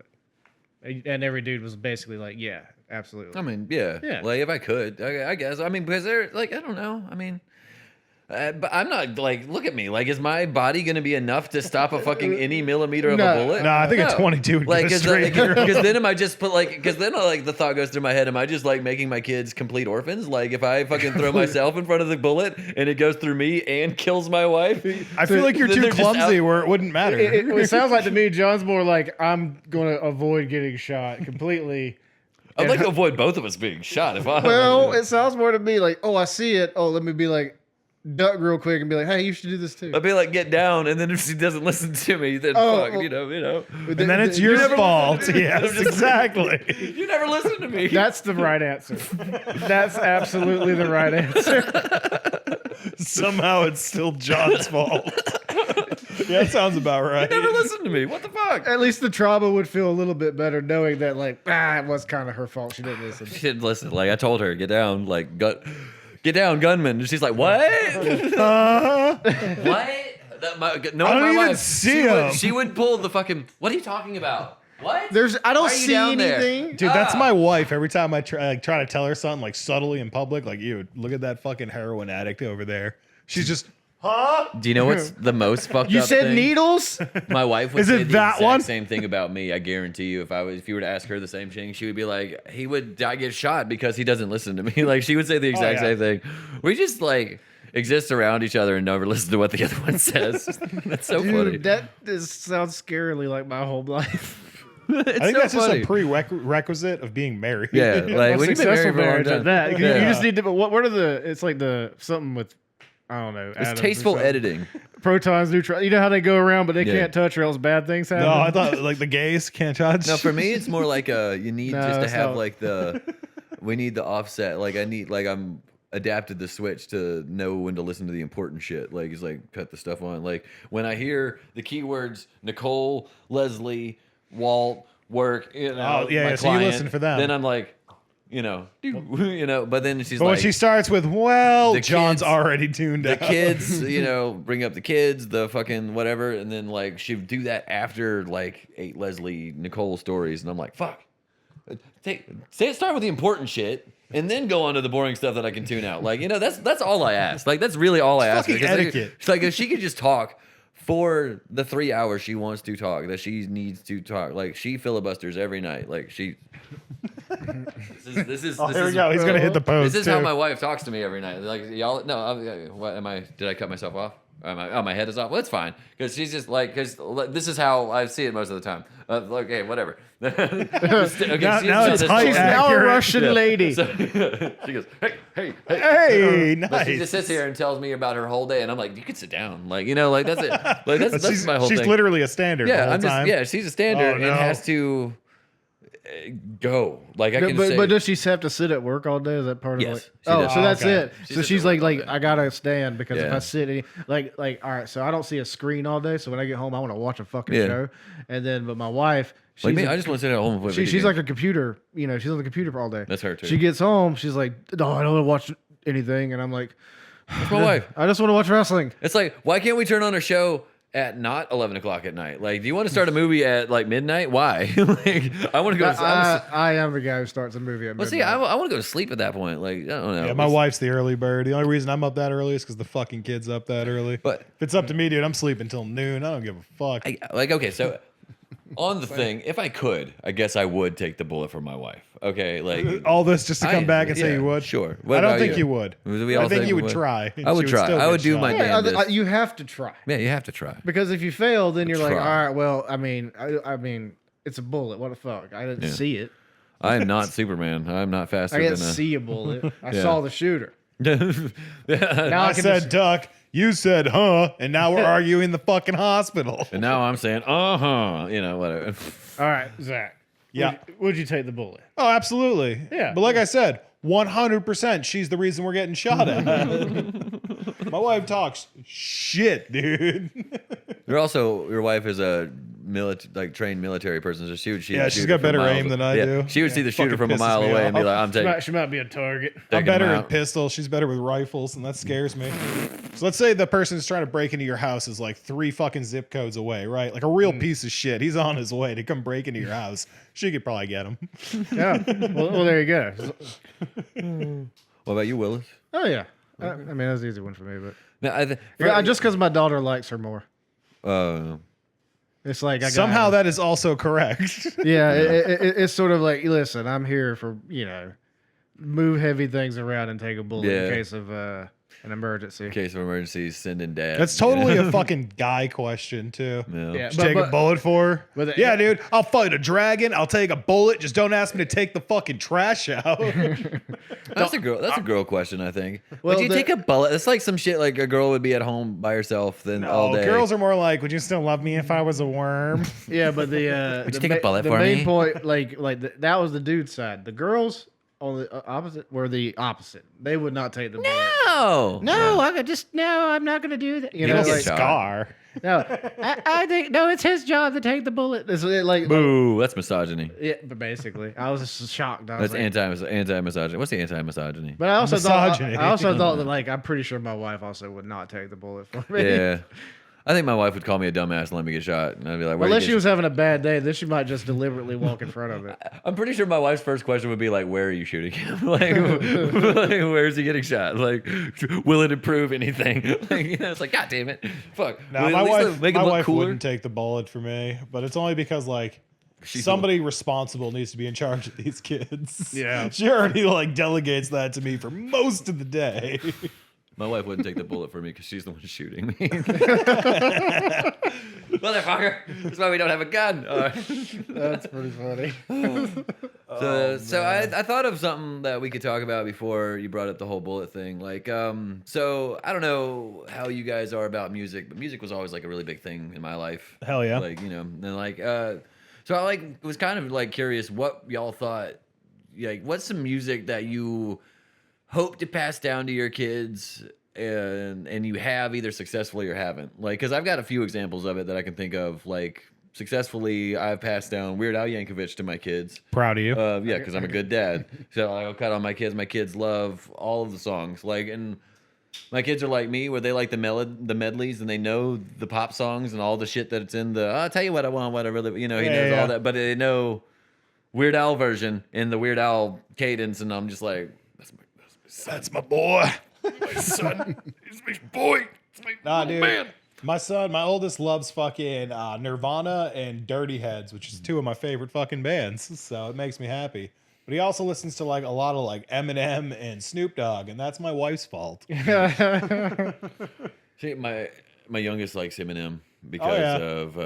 it, and every dude was basically like, yeah, absolutely. I mean, yeah, Yeah. like if I could, I guess. I mean, because they're like, I don't know. I mean. But I'm not like, look at me. Like, is my body going to be enough to stop a fucking any millimeter of No. a bullet? No, I think a 22 would like, go straight through. because then am I just put like, because then like the thought goes through my head, am I just like making my kids complete orphans? Like, if I fucking throw myself in front of the bullet and it goes through me and kills my wife, I feel like you're then too they're just clumsy out- where it wouldn't matter. It sounds like to me, John's more like I'm going to avoid getting shot completely. I'd like to avoid both of us being shot. If I Well, it sounds more to me like, oh, I see it. Oh, let me be like, duck real quick and be like, hey, you should do this too. I'd be like, get down, and then if she doesn't listen to me, then Oh, fuck, oh. you know. And then it's your fault. Yes, exactly. You never listen to me. That's the right answer. That's absolutely the right answer. Somehow it's still John's fault. Yeah, that sounds about right. never listen to me. What the fuck? At least the trauma would feel a little bit better knowing that, like, it was kind of her fault. She didn't listen. She didn't listen. Like I told her, get down, like get down, gunman. And she's like, what? Uh-huh. What? No, I don't my even wife, see him. She would pull the fucking. What are you talking about? What? I Why don't are you see down there? anything. Dude, that's my wife. Every time I try to tell her something like subtly in public, like, you look at that fucking heroin addict over there. She's just, huh? Do you know what's the most fucked You up said thing? needles? My wife would Is say it the that exact one? same thing about me. I guarantee you, if you were to ask her the same thing, she would be like, I get shot because he doesn't listen to me. Like she would say the exact yeah. same thing. We just like exist around each other and never listen to what the other one says. That's so funny. Dude, that sounds scarily like my whole life. It's I think so that's funny. just a prerequisite of being married. Yeah, like when you've been married for a long marriage time. at that. You Yeah. just need to. What are the? It's like the something with. I don't know. atoms It's or tasteful something. editing. Protons, neutrons. You know how they go around, but they Yeah. can't touch, or else bad things happen. No, I thought like the gays can't touch. No, for me, it's more like you need No, just to that's have not- like we need the offset. Like I'm adapted the switch to know when to listen to the important shit. Like it's like cut the stuff on. Like when I hear the keywords Nicole, Leslie, Walt, work, Oh, yeah, my yeah, so you client, listen for them. Then I'm like, but then she's But like, when she starts with, well, The John's kids- already tuned the out. kids, bring up the kids, the fucking whatever, and then like she'd do that after like 8 Leslie Nicole stories, and I'm like, fuck. Start with the important shit, and then go on to the boring stuff that I can tune out. Like that's all I ask. Like that's really all I ask. fucking Because, etiquette. It's like if she could just talk for the 3 hours she wants to talk, that she needs to talk. Like she filibusters every night. Like she. This is. Oh, this here we is- go. He's gonna hit the post. This is too. how my wife talks to me every night. Like y'all, no, what am I? Did I cut myself off? My head is off. Well, it's fine because she's just like because this is how I see it most of the time. Okay, whatever. Okay, Now it's height She's now a accurate. Russian lady. So, she goes, hey. Hey, But nice. she just sits here and tells me about her whole day, and I'm like, you can sit down, like like that's it, like that's she's, my whole she's thing. literally a standard. Yeah, the whole I'm just time. she's a standard Oh, no. and has to go. Like I can say, But does she have to sit at work all day? Is that part of Yes, like? she Oh, does. so that's Okay. it. She So sits she's at like, work all day. I gotta stand because if Yeah. I sit, like, all right. So I don't see a screen all day. So when I get home, I want to watch a fucking Yeah. show. And then, but my wife, she's like me, a- I just want to sit at home and play video she's games. like a computer. You know, she's on the computer all day. That's her too. She gets home, she's like, no, I don't want to watch anything, and I'm like, That's my wife. I just want to watch wrestling. It's like, why can't we turn on a show at not 11 o'clock at night? Like, do you want to start a movie at like midnight? Why? Like, I want to go. I am the guy who starts a movie at Well, midnight. see, I want to go to sleep at that point. Like, I don't know. Yeah, my wife's the early bird. The only reason I'm up that early is because the fucking kid's up that early. But if it's up to me, dude, I'm sleeping till noon. I don't give a fuck. okay, so on the thing, if I could, I guess I would take the bullet for my wife. Okay, like All this just to come back and say yeah, you would? sure. I What don't about think you would. We all I think say you we would try. I would She try. still I would get do shot. my yeah, damnedest. you have to try. Yeah, you have to try. Because if you fail, then you're like, all Try. right, well, I mean, it's a bullet. What the fuck? I didn't see it. I am not Superman. I'm not faster I than didn't see a bullet. I Yeah. saw the shooter. yeah. Now I can said just- duck. You said huh, and now we're arguing the fucking hospital. And now I'm saying, whatever. all right, Zach. Yeah. Would you take the bullet? Oh, absolutely. Yeah. But like I said, 100% she's the reason we're getting shot at. My wife talks shit, dude. You're also your wife is a trained military person, so she would see. Yeah, the she's shooter got from better miles aim than I yeah, do. She would see the shooter Fucking from a pisses mile me away off. and be like, "I'm taking." She might be a target. I'm taking better him at out. pistols. She's better with rifles, and that scares me. So let's say the person who's trying to break into your house is like 3 fucking zip codes away, right? Like a real piece of shit. He's on his way to come break into your house. She could probably get him. Yeah. Well, there you go. What about you, Willis? Oh yeah. I mean, that's an easy one for me, but No, yeah, just because my daughter likes her more. uh, It's like I got Somehow that is also correct. Yeah, it's sort of like, listen, I'm here for move heavy things around and take a bullet Yeah. in case of an emergency. in case of emergencies, send in dad. That's totally a fucking guy question too. Yeah. Yeah. Just take a bullet for her? but- Yeah, dude. I'll fight a dragon. I'll take a bullet. Just don't ask me to take the fucking trash out. That's a girl. That's a girl question, I think. Well, Would you the- take a bullet? It's like some shit. Like a girl would be at home by herself then all Oh, day. girls are more like, would you still love me if I was a worm? Yeah, but the Would you the take a bullet the for main me? point, that was the dude's side. The girls on the opposite were the opposite. They would not take the bullet. No. No, I'm not gonna do that. You It'll know, like, shot. scar. no, I think no, it's his job to take the bullet. It's like, Boo. That's misogyny. yeah, but basically, I was just shocked. I was That's like, anti-misogyny. What's the anti-misogyny? But I also Misogyny. I also thought that I'm pretty sure my wife also would not take the bullet for me. Yeah. I think my wife would call me a dumbass and let me get shot. And I'd be like, Unless she was having a bad day, then she might just deliberately walk in front of it. I'm pretty sure my wife's first question would be like, where are you shooting him? like, where is he getting shot? Like, will it improve anything? Like, it's like, God damn it. Fuck. No, Will it my at least wife, make it my look wife cooler? wouldn't take the bullet for me, but it's only because like She's somebody responsible needs to be in charge of these kids. Yeah. She already like delegates that to me for most of the day. My wife wouldn't take the bullet for me because she's the one shooting me. Motherfucker. That's why we don't have a gun. All right. That's pretty funny. So I thought of something that we could talk about before you brought up the whole bullet thing. Like, so I don't know how you guys are about music, but music was always like a really big thing in my life. Hell yeah. Like, and like, so I like was kind of like curious what y'all thought. Like, what's some music that you hope to pass down to your kids and you have either successfully or haven't? Like, because I've got a few examples of it that I can think of. Like, successfully, I've passed down Weird Al Yankovic to my kids. Proud of you. Yeah, because I'm a good dad. So I'll cut on my kids. My kids love all of the songs. Like, and my kids are like me, where they like the medleys and they know the pop songs and all the shit that it's in the. I'll tell you what I want, what I really, he knows all that. But they know Weird Al version in the Weird Al cadence, and I'm just like, That's my boy. My son. He's my boy. Nah, dude. man. My son, my oldest, loves fucking Nirvana and Dirty Heads, which is 2 of my favorite fucking bands. So it makes me happy. But he also listens to like a lot of like Eminem and Snoop Dogg, and that's my wife's fault. See, my youngest likes Eminem because yeah. of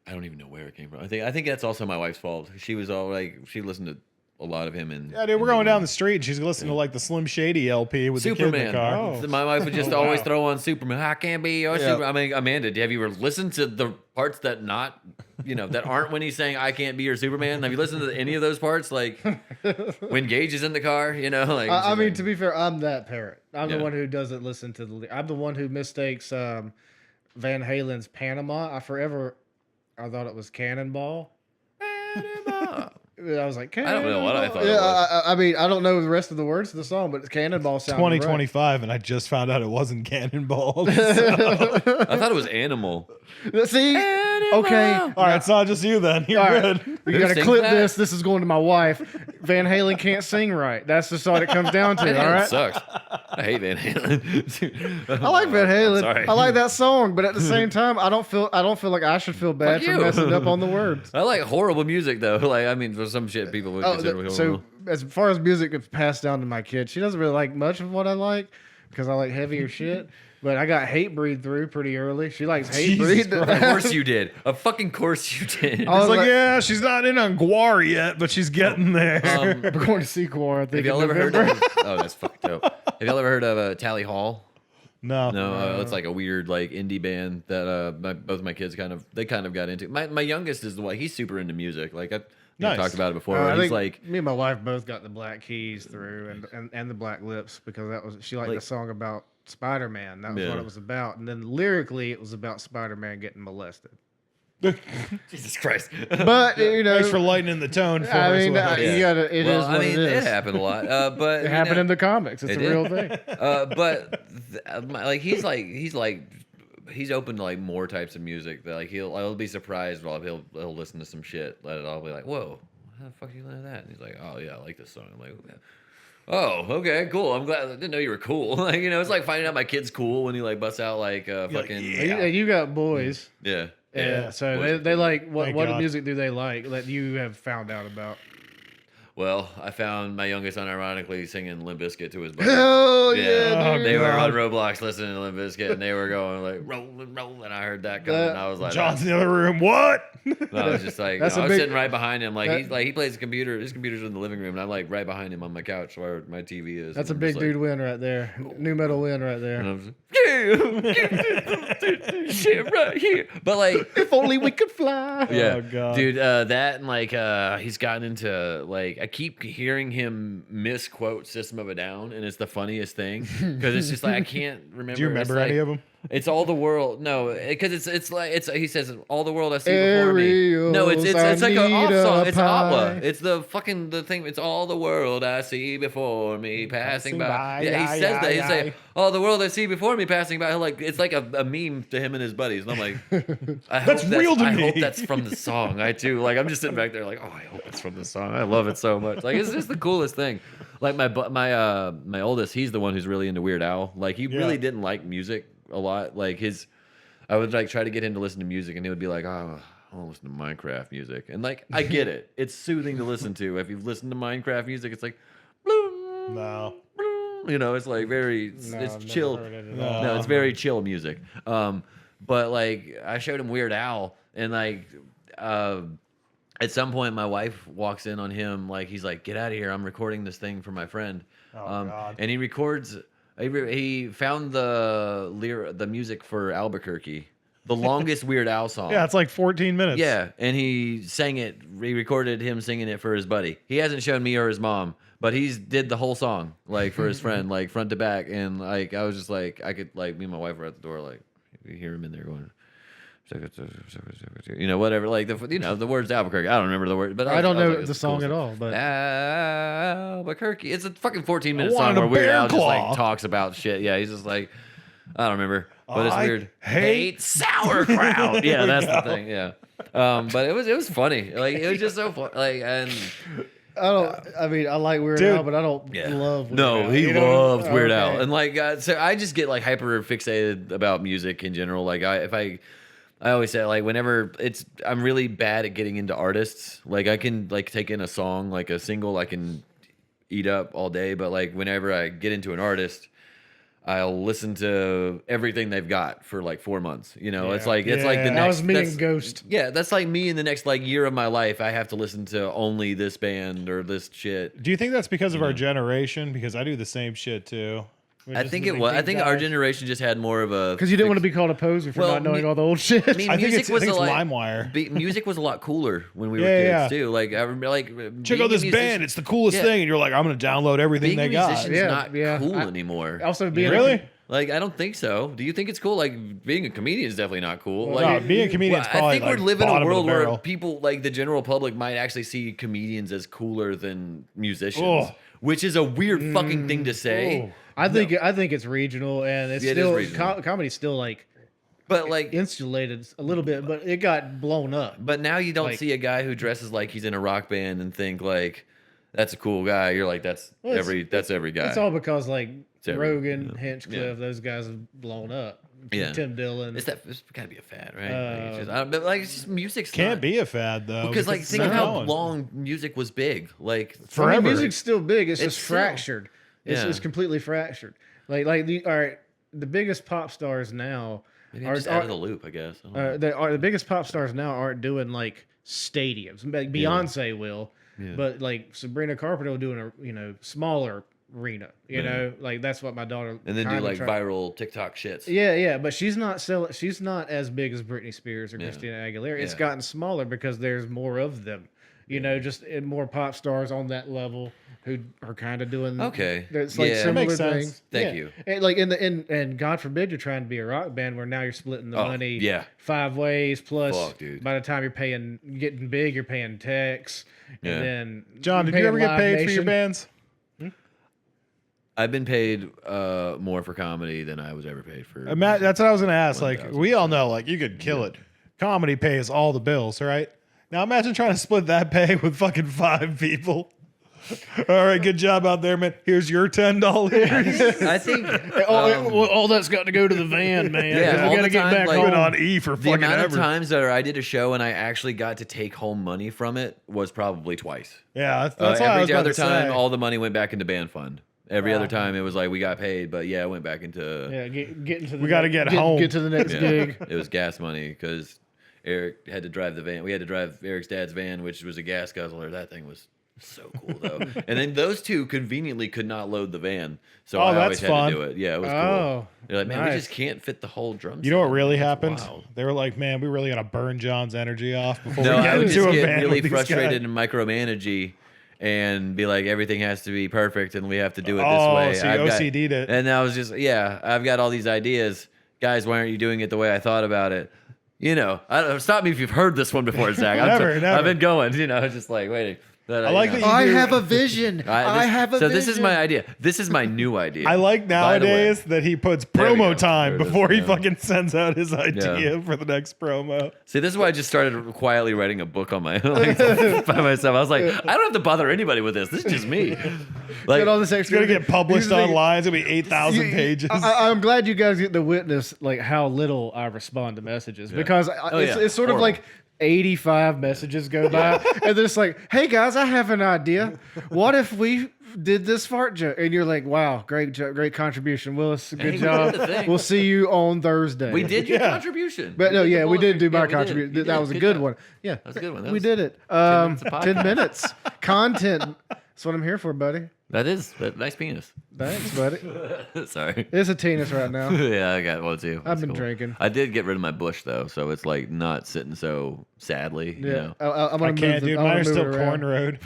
I don't even know where it came from. I think that's also my wife's fault. She was all like she listened to a lot of him and Yeah, dude, we're going down the street and she's listening to like the Slim Shady LP with the kid in Superman. the car. Oh. My wife would just always throw on Superman. I can't be your Superman. I mean, Amanda, have you ever listened to the parts that that aren't when he's saying I can't be your Superman? Have you listened to any of those parts? Like when Gage is in the car, like I mean, like, to be fair, I'm that parent. I'm the Yeah. one who doesn't listen to I'm the one who mistakes Van Halen's Panama. I thought it was Cannonball. I was like, I don't know what I thought it Yeah, was. I mean, I don't know the rest of the words of the song, but Cannonball sounded 2025, and I just found out it wasn't Cannonball. I thought it was Animal. right. See? Okay. All right, it's not just you then. You're All right. good. We Who gotta sings clip that? this. This is going to my wife. Van Halen can't sing right. That's just all it comes down to. Van All Halen right. sucks. I hate Van Halen. I like Van Halen. Sorry. I like that song, but at the same time, I don't feel like I should feel bad Fuck for you. messing up on the words. I like horrible music though. Like I mean, for some shit people would consider horrible. So as far as music gets passed down to my kid, she doesn't really like much of what I like because I like heavier shit. But I got hate breed through pretty early. She likes hate Jesus breed. Of course you did. Of fucking course you did. I was It's like, like- yeah, she's not in on Guar yet, but she's getting there. We're going to see Core, I think. Have y'all in ever heard November. of? Oh, that's fucked dope. Have y'all ever heard of Tally Hall? no. No, it's like a weird like indie band that both my kids kind of got into. My youngest is the one. He's super into music. Like I Nice. talked about it before. I He's think like me and my wife both got the Black Keys through and the Black Lips because that was she liked Like- the song about Spider-Man. That was Yeah. what it was about. And then lyrically it was about Spider-Man getting molested. Jesus Christ. But you know, Thanks for lightening the tone for I us. mean, Will. you gotta. It is well, what I mean, it is. it happened a lot, but It happened in the comics. It's It a did? real thing. But like he's open to like more types of music. That like I'll be surprised while he'll listen to some shit. I'll be like, whoa, how the fuck you learn that? And he's like, oh yeah, I like this song. I'm like, oh okay, cool. I'm glad I didn't know you were cool. Like it's like finding out my kid's cool when he like busts out like fucking You got boys. yeah. Yeah, so Boys. they like what Thank what God. music do they like that you have found out about? Well, I found my youngest unironically singing Limp Bizkit to his buddy. Hell Yeah. yeah, dude. They were on Roblox listening to Limp Bizkit, and they were going like rolling, rolling. I heard that coming, and I was like, John's in the other room. What? I was just like, That's I a was big- sitting right behind him, like that- he plays the computer. His computer's in the living room, and I'm like right behind him on my couch where my TV is. That's a and I'm big just dude like, win right there. New metal win right there. And I'm just yeah, shit right here. But like, If only we could fly. yeah, Oh, God. dude, that and like he's gotten into like I keep hearing him misquote System of a Down, and it's the funniest thing because it's just like I can't remember. Do you It's remember like- any of them? It's all the world. No, because it's like he says all the world I see before me. No, it's Aerials, like I an off need a song. It's opera. pie. It's the thing. It's all the world I see before me passing by. Yeah, he yeah, says yeah, that. He's yeah. like all the world I see before me passing by. Like it's like a meme to him and his buddies. And I'm like, I That's hope real to I me. hope that's from the song. I too. Like I'm just sitting back there like, oh, I hope it's from the song. I love it so much. Like it's just the coolest thing. Like my oldest, he's the one who's really into Weird Al. Like he Yeah. really didn't like music a lot. Like I would like try to get him to listen to music, and he would be like, "Oh, I want to listen to Minecraft music." And like, I get it; it's soothing to listen to. If you've listened to Minecraft music, it's like, bloom, No. bloom. You know, it's like very, No, I've it's never chill. heard it at No. all. No, it's very chill music. But like, I showed him Weird Al, and like, at some point, my wife walks in on him, like he's like, "Get out of here! I'm recording this thing for my friend." Oh, God. And he records. He found the music for Albuquerque, the longest Weird Al song. Yeah, it's like 14 minutes. Yeah, and he sang it. He recorded him singing it for his buddy. He hasn't shown me or his mom, but he's did the whole song like for his friend, like front to back. And like I was just like, I could like me and my wife were at the door, like you hear him in there going, you know, whatever, like the words Albuquerque. I don't remember the word, but I don't was know like, the it's song cool at stuff. all, but Albuquerque. It's a fucking 14-minute I song wanted where a Weird bear Al just claw. like talks about shit. Yeah, he's just like, I don't remember, but it's I weird. hate sauerkraut. Yeah, that's the thing. Yeah, but it was funny. Like it was just so fun. Like and I mean, I like Weird Dude. Al, but I don't love Weird no, Al. he You know? loves Weird Al, Okay. and like so I just get like hyper fixated about music in general. Like I always say like whenever I'm really bad at getting into artists. Like I can like take in a song, like a single, I can eat up all day. But like whenever I get into an artist, I'll listen to everything they've got for like 4 months. You know, it's like the Yeah. next. That was me that's- and Ghost. Yeah, that's like me in the next like year of my life. I have to listen to only this band or this shit. Do you think that's because of our generation? Because I do the same shit too. I think it was. I think our generation just had more of a Because you didn't want to be called a poser for Well, not knowing me- all the old shit. I mean, I think music it's was a lot. LimeWire. Music was a lot cooler when we were Yeah, kids yeah. too. Like I remember, like Check being out a this musician- band. It's the coolest Yeah. thing. And you're like, I'm going to download everything Being they a got. musician's Yeah, not yeah. cool anymore. Also, being Really? Like I don't think so. Do you think it's cool? Like being a comedian is definitely not cool. No, Like being a comedian is I probably think like we're living in a bottom of the world where barrel. people, like the general public, might actually see comedians as cooler than musicians, Oh. which is a weird fucking thing to say. Oh. I think it's regional, and it's Yeah, it is still regional. comedy's still like But like, insulated a little bit, but it got blown up. but now you don't Like- see a guy who dresses like he's in a rock band and think like that's a cool guy. You're like that's Well, it's- every guy. It's all because like every- Rogan, yeah. Hinchcliffe, Yeah. those guys have blown up. Yeah. Tim Dillon. It's got to be a fad, right? Like, it's just, but like it's just music's Can't not, be a fad though. because like it's think of not how going. long music was big. Like I mean, forever. music's still big. It's It's just still- fractured. It's, Yeah. it's completely fractured. Like all right, the biggest pop stars now maybe I'm just out of the loop, I guess. I don't know. the biggest pop stars now aren't doing like stadiums. Like Beyonce will, Yeah. but like Sabrina Carpenter will do in a smaller arena. You know, like that's what my daughter And then do kinda like tried- viral TikTok shits. Yeah, but she's not selling. She's not as big as Britney Spears or Yeah. Christina Aguilera. It's Yeah. gotten smaller because there's more of them. You know, just more pop stars on that level who are kind of doing Okay. It's like Yeah. That similar makes sense. things. Thank Yeah. you. And like and God forbid you're trying to be a rock band where now you're splitting the Oh, money yeah. 5 ways plus. Fuck, dude. By the time you're getting big, you're paying tax. Yeah. And then John, did you're you ever paying get Live paid for your Nation. bands? I've been paid more for comedy than I was ever paid for. That's what I was going to ask. Like, 1,000%. we all know, like, you could kill it. Comedy pays all the bills, right? Now imagine trying to split that pay with fucking 5 people. All right, good job out there, man. Here's your $10. I think all that's got to go to the van, man. Yeah, 'cause we all gotta the get time, back like- Put home. on E for the fucking amount ever. of times that I did a show and I actually got to take home money from it was probably twice. Yeah, that's what I was Every about other to time, say. all the money went back into band fund. Every Wow. other time, it was like we got paid, but yeah, it went back into Yeah, get into the We gotta get home. Get to the next yeah, gig. it was gas money because Eric had to drive the van. We had to drive Eric's dad's van, which was a gas guzzler. That thing was so cool though. And then those two conveniently could not load the van, so Oh, I that's always had fun. to do it. Yeah, it was Oh, cool. They're like, man, we nice. just can't fit the whole drum. You know what set." really That's happened? wild. They were like, man, we really got to burn John's energy off before No, we I get would into just a get band really with these frustrated guys. and micromanagey and be like, everything has to be perfect and we have to do it Oh, this way. so you I've got- OCD'd it. And I was just, yeah, I've got all these ideas. Guys, why aren't you doing it the way I thought about it? You know, stop me if you've heard this one before, Zach. Never. I've been going, you know, just like waiting. I like that you I do- have a vision. So this is my idea. This is my new idea. I like By the way. nowadays that he puts There we promo go. time There it is. before he Yeah. fucking sends out his idea Yeah. for the next promo. See, this is why I just started quietly writing a book on my own, like, by myself. I was like, I don't have to bother anybody with this. This is just me. Like, Get all this It's extra. gonna get published Here's the thing. online. It's gonna be 8,000 pages. I'm glad you guys get to witness like how little I respond to messages because yeah. it's sort of Horrible. like 85 messages go by and then it's like, hey guys, I have an idea. What if we did this fart joke? And you're like, wow, great great contribution, Willis. Good Hey, we job. did the thing. We'll see you on Thursday. we did your Yeah. contribution. But no, yeah, we did do my Yeah, we did. contribution. You That did. was a good job. one. Yeah, That was a good one. That we was- did it. minutes of 10 podcast. minutes. Content. That's what I'm here for, buddy. That is nice penis. Thanks, buddy. Sorry. It's a tennis right now. Yeah, I got one too. I've That's been drinking. I did get rid of my bush though, so it's like not sitting so sadly. You Yeah, know, I'm gonna I can't, move dude. I'm Mine gonna are move still it around. cornrowed.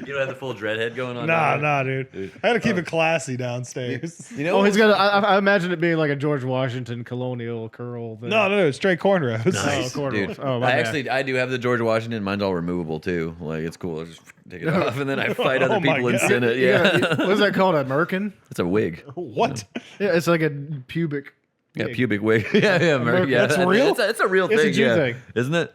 you don't have the full dreadhead going on. Nah, down there? nah, dude. I gotta keep it classy downstairs. You know, Oh, he's got. I imagine it being like a George Washington colonial curl thing. No, straight cornrows. Nice, Oh, cornrows. dude. Oh, my I bad. actually I do have the George Washington. Mine's all removable too. Like it's cool. I just take it off and then I fight other Oh my people in God. Senate. Yeah. Yeah, What is that called? A merkin? it's a wig. What? Yeah, it's like a pubic. Yeah, pubic wig. yeah, merkin. yeah. That's real? It's a real It's a thing. Jew yeah. thing. Isn't it?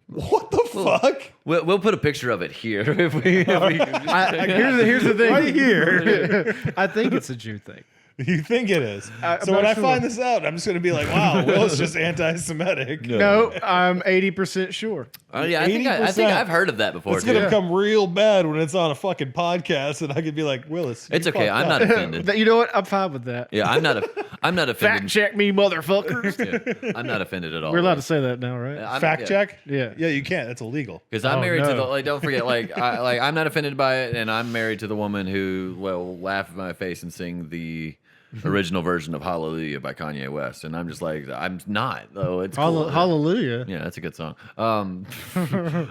What the fuck? We'll put a picture of it here if we Here's the thing. Right here. I think it's a Jew thing. You think it is. I'm So when not I sure. find this out, I'm just going to be like, wow, Will's just anti-Semitic. No, I'm 80% sure. Oh yeah, I think 80%. I've heard of that before It's too. going to become real bad when it's on a fucking podcast and I could be like, Willis. It's you okay. fucked I'm up. not offended. You know what? I'm fine with that. Yeah, I'm not offended. Fact check me, motherfuckers. Yeah, I'm not offended at all. We're allowed to say that now, right? Fact check? Yeah. Yeah, you can't. That's illegal. Because I'm Oh, married to no. the like. Don't forget, I'm not offended by it, and I'm married to the woman who will laugh in my face and sing the original version of Hallelujah by Kanye West, and I'm just like, I'm not though. It's cool. Hallelujah. Yeah, that's a good song. I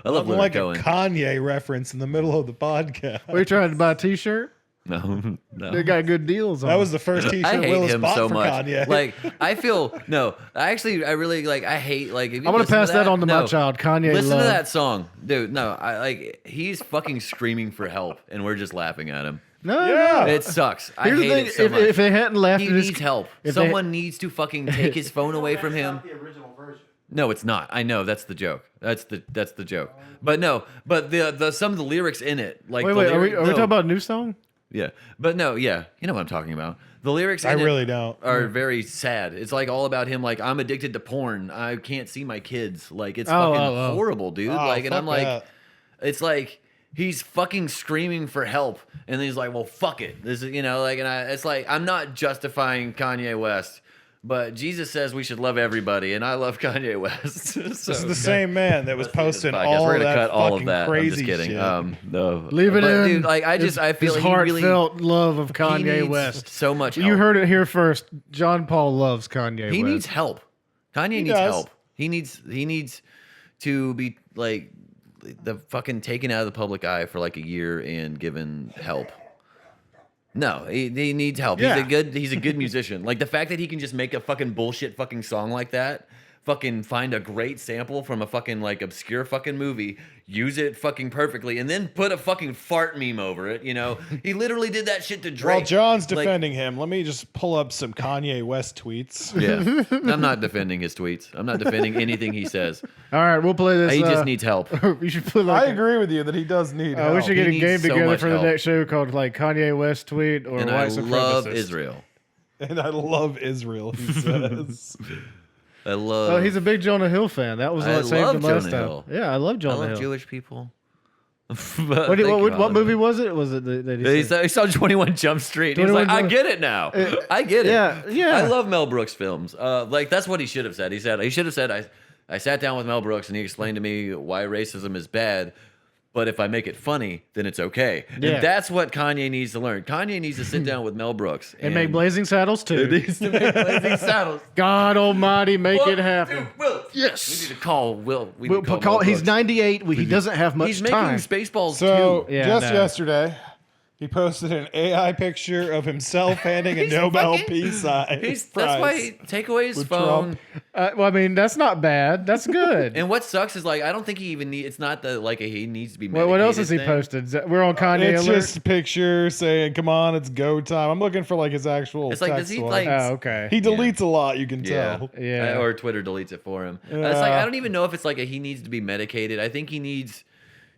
love Leonard Like Cohen. a Kanye reference in the middle of the podcast. Are you trying to buy a T-shirt? No. They got good deals on. That was the first T-shirt I hate Willis him bought so for much. Kanye. Like, I feel I really like. I hate like. If you I'm gonna listen pass that on to my no. child. Kanye Listen love. to that song, dude. No, I like. He's fucking screaming for help, and we're just laughing at him. No, Yeah. no. It sucks. I Here's the hate thing: it so much. if they hadn't laughed He at his, needs help. if they- Someone needs to fucking take his phone away from him. the original version. No, it's not. I know that's the joke. That's the joke. But no, but the some of the lyrics in it, like wait, the wait, are we lyric- talking no. about a new song? Yeah, but no, yeah, you know what I'm talking about. The lyrics I in it really don't. are very sad. It's like all about him. Like, I'm addicted to porn. I can't see my kids. Like, it's Oh, fucking oh, oh. horrible, dude. Oh, like, and fuck I'm like, that. it's like he's fucking screaming for help, and then he's like, well, fuck it. This is, like, and it's like, I'm not justifying Kanye West, but Jesus says we should love everybody, and I love Kanye West. So, This is the same man that was posting podcast. all We're gonna that cut all of fucking that. I'm crazy just kidding. shit. No, Leave it but, in. dude. Like, I feel his he really heartfelt love of he Kanye needs West. so much. You help. heard it here first. John Paul loves Kanye He West. needs help. Kanye needs does. help. He needs to be like the fucking taken out of the public eye for like a year and given help. No, he needs help. Yeah. He's a good musician. Like the fact that he can just make a fucking bullshit fucking song like that, fucking find a great sample from a fucking like obscure fucking movie, use it fucking perfectly, and then put a fucking fart meme over it. He literally did that shit to Drake. While John's Like, defending him, let me just pull up some Kanye West tweets. yeah, I'm not defending his tweets. I'm not defending anything he says. All right, we'll play this. He just needs help. You should put I like. agree with you that he does need help. We should get He a game needs so together much for the help. next show called like Kanye West tweet or And white I supremacist. love Israel. And I love Israel, he says. I love. Oh, he's a big Jonah Hill fan. That was I what saved love him last Jonah time. Hill. Yeah, I love I Jonah love Hill. Jewish people. What movie was it? Was it that he said? He saw 21 Jump Street. And he's 21 like, I Jump- get it now. I get it. yeah. I love Mel Brooks films. Like that's what he should have said. He should have said, I sat down with Mel Brooks and he explained to me why racism is bad. But if I make it funny, then it's okay. Yeah. And that's what Kanye needs to learn. Kanye needs to sit down with Mel Brooks And make Blazing Saddles too. He needs to make Blazing Saddles. God Almighty, make it happen. Dude, Will. Yes. We need to call Will. We We'll need to call call- Mel he's Brooks. 98. He doesn't have much He's time. making Spaceballs So too. Yeah, just no. yesterday, he posted an AI picture of himself handing a He's Nobel fucking- Peace Prize. That's why he take away his with phone. Trump. Well, I mean, that's not bad. That's good. And what sucks is like I don't think he even need. It's not the like he needs to be. Medicated What else has he thing. posted? We're on Kanye It's alert. just a picture saying, "Come on, it's go time." I'm looking for like his actual. It's like, text does he, one. like- Oh, okay. He deletes a lot. You can Yeah, tell. Yeah. Or Twitter deletes it for him. It's like Yeah. I don't even know if it's like he needs to be medicated. I think he needs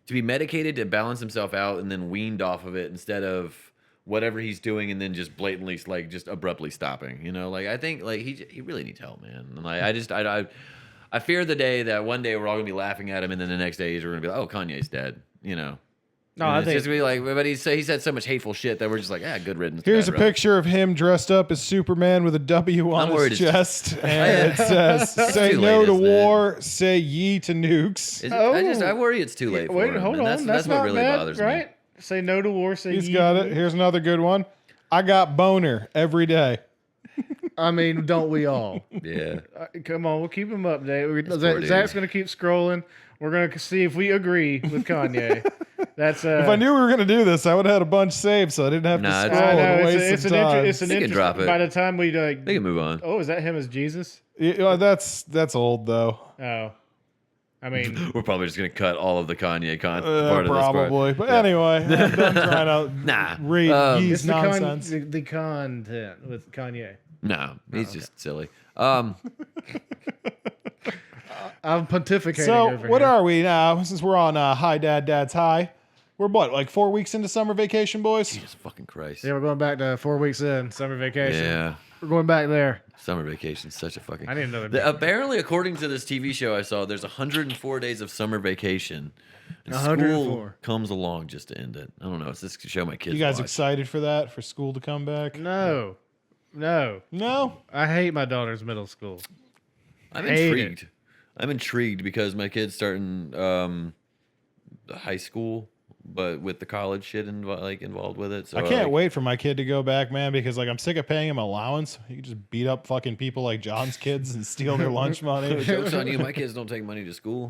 to be medicated to balance himself out and then weaned off of it instead of whatever he's doing and then just blatantly like just abruptly stopping. Like I think like he really needs help, man. And like I fear the day that one day we're all gonna be laughing at him and then the next day we're gonna be like, oh, Kanye's dead. No, And I it's think just gonna be like, but he said so much hateful shit that we're just like, good riddance. Here's a bad, brother. picture of him dressed up as Superman with a W on I'm worried his it's- chest, and it says, "Say too no late, to isn't it? war, say ye to nukes." Is it- Oh. I worry it's too late. Wait, for him, hold and on. That's what not really bad, bothers right? me. Say no to war. Say He's ye got to it. Here's another good one. I got boner every day. I mean, don't we all? Yeah. Come on, we'll keep him updated. poor dude. Zach's going to keep scrolling. We're going to see if we agree with Kanye. That's If I knew we were going to do this, I would have had a bunch saved, so I didn't have Nah, to it's- scroll I know and it's, waste it's some an time. it's an They can interest. drop it. By the time we like, They can move on. oh, is that him as Jesus? Yeah, that's old though. Oh, I mean, We're probably just gonna cut all of the Kanye part of this Probably. part. But anyway, I'm done trying to Nah. read Um, ye's it's the, nonsense. the content with Kanye. No, he's just silly. I'm pontificating So over what here. are we now? Since we're on Hi Dad, Dad's High, We're what, like 4 weeks into summer vacation, boys? Jesus fucking Christ. Yeah, we're going back to 4 weeks in summer vacation. Yeah. We're going back there. Summer vacation's such a fucking. I didn't know Apparently, according to this TV show I saw, there's 104 days of summer vacation. And 104. school comes along just to end it. I don't know. It's this show my kids You guys watch. excited for that? For school to come back? No. No? I hate my daughter's middle school. I'm hate intrigued. I'm intrigued because my kid's starting high school, but with the college shit involved with it. So I can't wait for my kid to go back, man, because like I'm sick of paying him allowance. You can just beat up fucking people like John's kids and steal their lunch money. Joke's on you. My kids don't take money to school.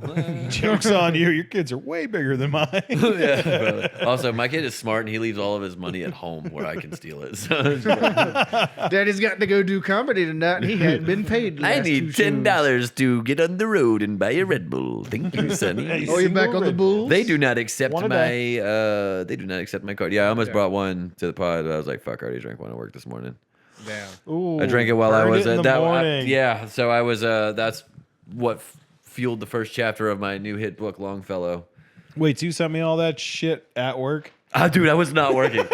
Joke's on you. Your kids are way bigger than mine. Yeah, brother. Also, my kid is smart and he leaves all of his money at home where I can steal it. So Daddy's got to go do comedy tonight, and he hadn't been paid. the I last need two $10 to get on the road and buy a Red Bull. Thank you, Sonny. Hey, shows. Oh, you're back Single on the Red Bull. Bulls? They do not accept One a my they do not accept my card. Yeah, I almost brought one to the pod, but I was like, fuck, I already drank one at work this morning. Damn. Ooh, I drank it while I burned was it in at the that morning. yeah, so I was that's what fueled the first chapter of my new hit book, Longfellow. Wait, so you sent me all that shit at work? Ah, dude, I was not working.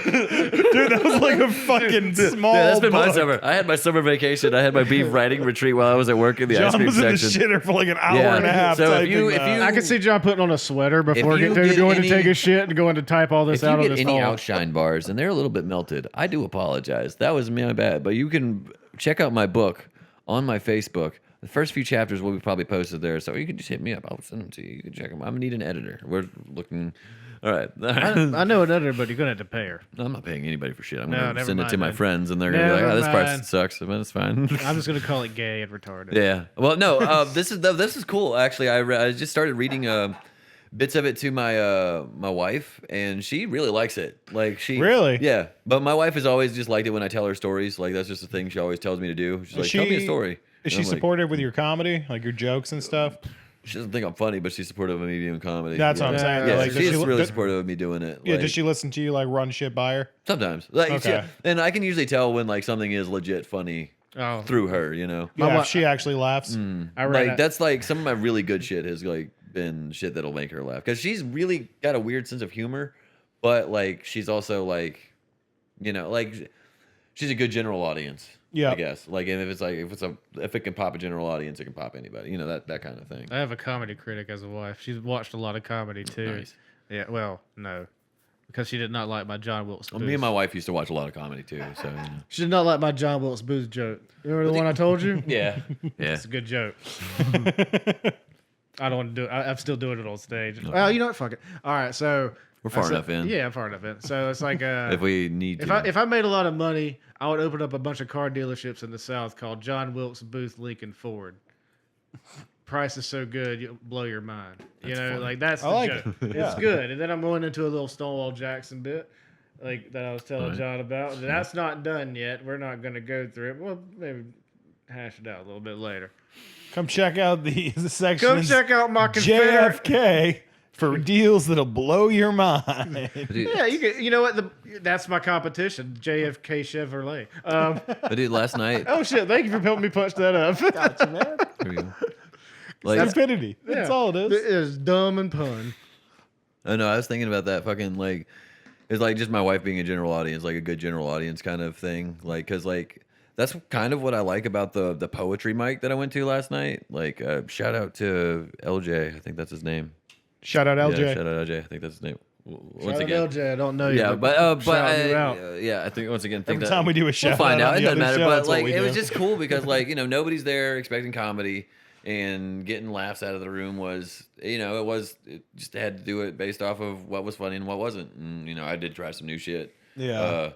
Dude, that was like a fucking small Yeah, that's been my book. summer. I had my summer vacation. I had my beef writing retreat while I was at work in the ice John cream was in the section. shitter for like an hour Yeah. and a half. So if typing you- that. I could see John putting on a sweater before you going get to any- take a shit and going to type all this If out you on get his any phone. outshine bars and they're a little bit melted, I do apologize. That was my bad. But you can check out my book on my Facebook. The first few chapters will be probably posted there, so you can just hit me up. I'll send them to you. You can check them. I'm gonna need an editor. We're looking. All right. I know an editor, but you're going to have to pay her. I'm not paying anybody for shit. I'm No, gonna never send it to mind my then. friends, and they're gonna be like, Never "Oh, this part mind. sucks," but it's fine. I'm just going to call it gay and retarded. Yeah. Well, no. This is cool. Actually, I just started reading bits of it to my wife, and she really likes it. Like she Really? Yeah. But my wife has always just liked it when I tell her stories. Like that's just a thing she always tells me to do. She's like, "Tell me a story." Is And she I'm like, supportive with your comedy, like your jokes and stuff? She doesn't think I'm funny, but she's supportive of me doing comedy. That's what I'm saying. Yeah, Like, she's does she, really does- supportive of me doing it. Yeah, Like, does she listen to you like run shit by her? sometimes? Like, Okay. and I can usually tell when like something is legit funny Oh, through her. You know. My Yeah, wi- if she actually laughs. I read Like that's like some of my really good shit has like been shit that'll make her laugh because she's really got a weird sense of humor, but like she's also like, you know, like she's a good general audience. Yeah. I guess like and if it can pop a general audience, it can pop anybody. You know that kind of thing. I have a comedy critic as a wife. She's watched a lot of comedy too. Nice. Yeah, well, no. Because she did not like my John Wilkes Booth. Well, me and my wife used to watch a lot of comedy too. So you know. She did not like my John Wilkes Booth joke. Remember the one I told you? yeah, yeah. It's a good joke. I don't want to do it. I'm still doing it on stage. Well, you know what? Fuck it. All right, so We're far enough in. Yeah, I'm far enough in. So it's like If we need to. if I made a lot of money, I would open up a bunch of car dealerships in the South called John Wilkes Booth Lincoln Ford. Price is so good, you'll blow your mind. You know, funny. like that's the I like joke. it. It's Yeah. good. And then I'm going into a little Stonewall Jackson bit, like that I was telling Right. John about. That's not done yet. We're not going to go through it. We'll maybe hash it out a little bit later. Come check out the section. Come check out my Confederate. JFK for deals that'll blow your mind. Dude, Yeah, you know what? That's my competition, JFK Chevrolet. but dude, last night. Oh shit! Thank you for helping me punch that up. Gotcha, man. Here we go. Like, Stupidity. That's all it It is. is dumb and pun. I know. I was thinking about that fucking like, it's like just my wife being a general audience, like a good general audience kind of thing. Like, cause like that's kind of what I like about the poetry mic that I went to last night. Like, shout out to LJ. I think that's his name. Shout out LJ. Yeah, shout out LJ. I think that's his name. Once Shout again. out LJ, I don't know you. Yeah, but shout you I, out. yeah, I think once again, think Every that, time we do a we'll shout find out out. on It the doesn't other matter, show, but that's what like we it was do. just cool because like you know nobody's there expecting comedy and getting laughs out of the room was you know it just had to do it based off of what was funny and what wasn't. And you know I did try some new shit. Yeah.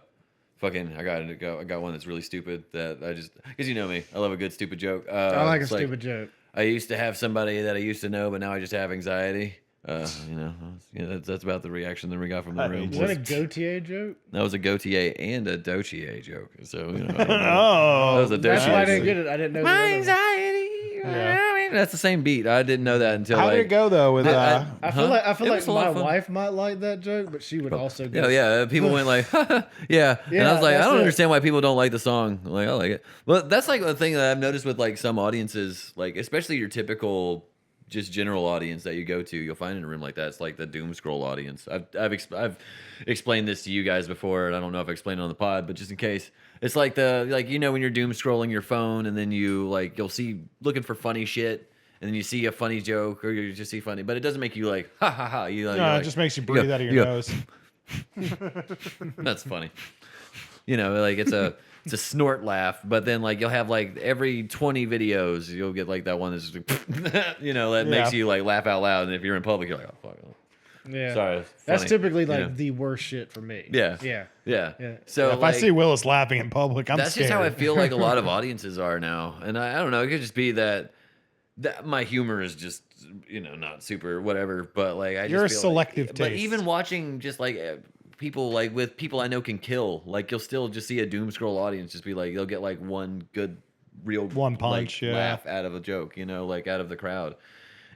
Fucking, I got one that's really stupid that I just because you know me, I love a good stupid joke. I like a it's stupid joke. I used to have somebody that I used to know, but now I just have anxiety. You know, that's about the reaction that we got from the room. Is that a Gautier joke? That was a Gautier and a Dochier joke. So, you know, I don't know. Oh. That was a That's why I Dochier. didn't get it. I didn't know. My the other one. anxiety. That's the same beat. I didn't know that until How like. did it go though with I I feel Huh? like It was a lot my of fun. wife might like that joke, but she would also go. Yeah. People went like, yeah. And I Yeah, was like, I that's don't it. understand why people don't like the song. I'm like, I like it. But that's like the thing that I've noticed with like some audiences, like especially your typical just general audience that you go to, you'll find in a room like that. It's like the doom scroll audience. I've explained this to you guys before, and I don't know if I explained it on the pod, but just in case, it's like when you're doom scrolling your phone, and then you'll see looking for funny shit, and then you see a funny joke, or you just see funny, but it doesn't make you like ha ha ha. No, it just makes you breathe out of your nose. That's funny. Like it's a snort laugh, but then like you'll have like every 20 videos you'll get like that one that's just that makes you like laugh out loud, and if you're in public you're like, oh fuck. Yeah. Sorry. That's funny. typically like the worst shit for me. Yeah. Yeah. So If I see Willis laughing in public, I'm that's scared. just how I feel like a lot of audiences are now, and I don't know. It could just be that my humor is just not super whatever, but like You're a feel selective But taste. even watching just like people like with people I know can kill, like you'll still just see a doom scroll audience just be like they'll get like one good real One punch, like, yeah. laugh out of a joke, like out of the crowd.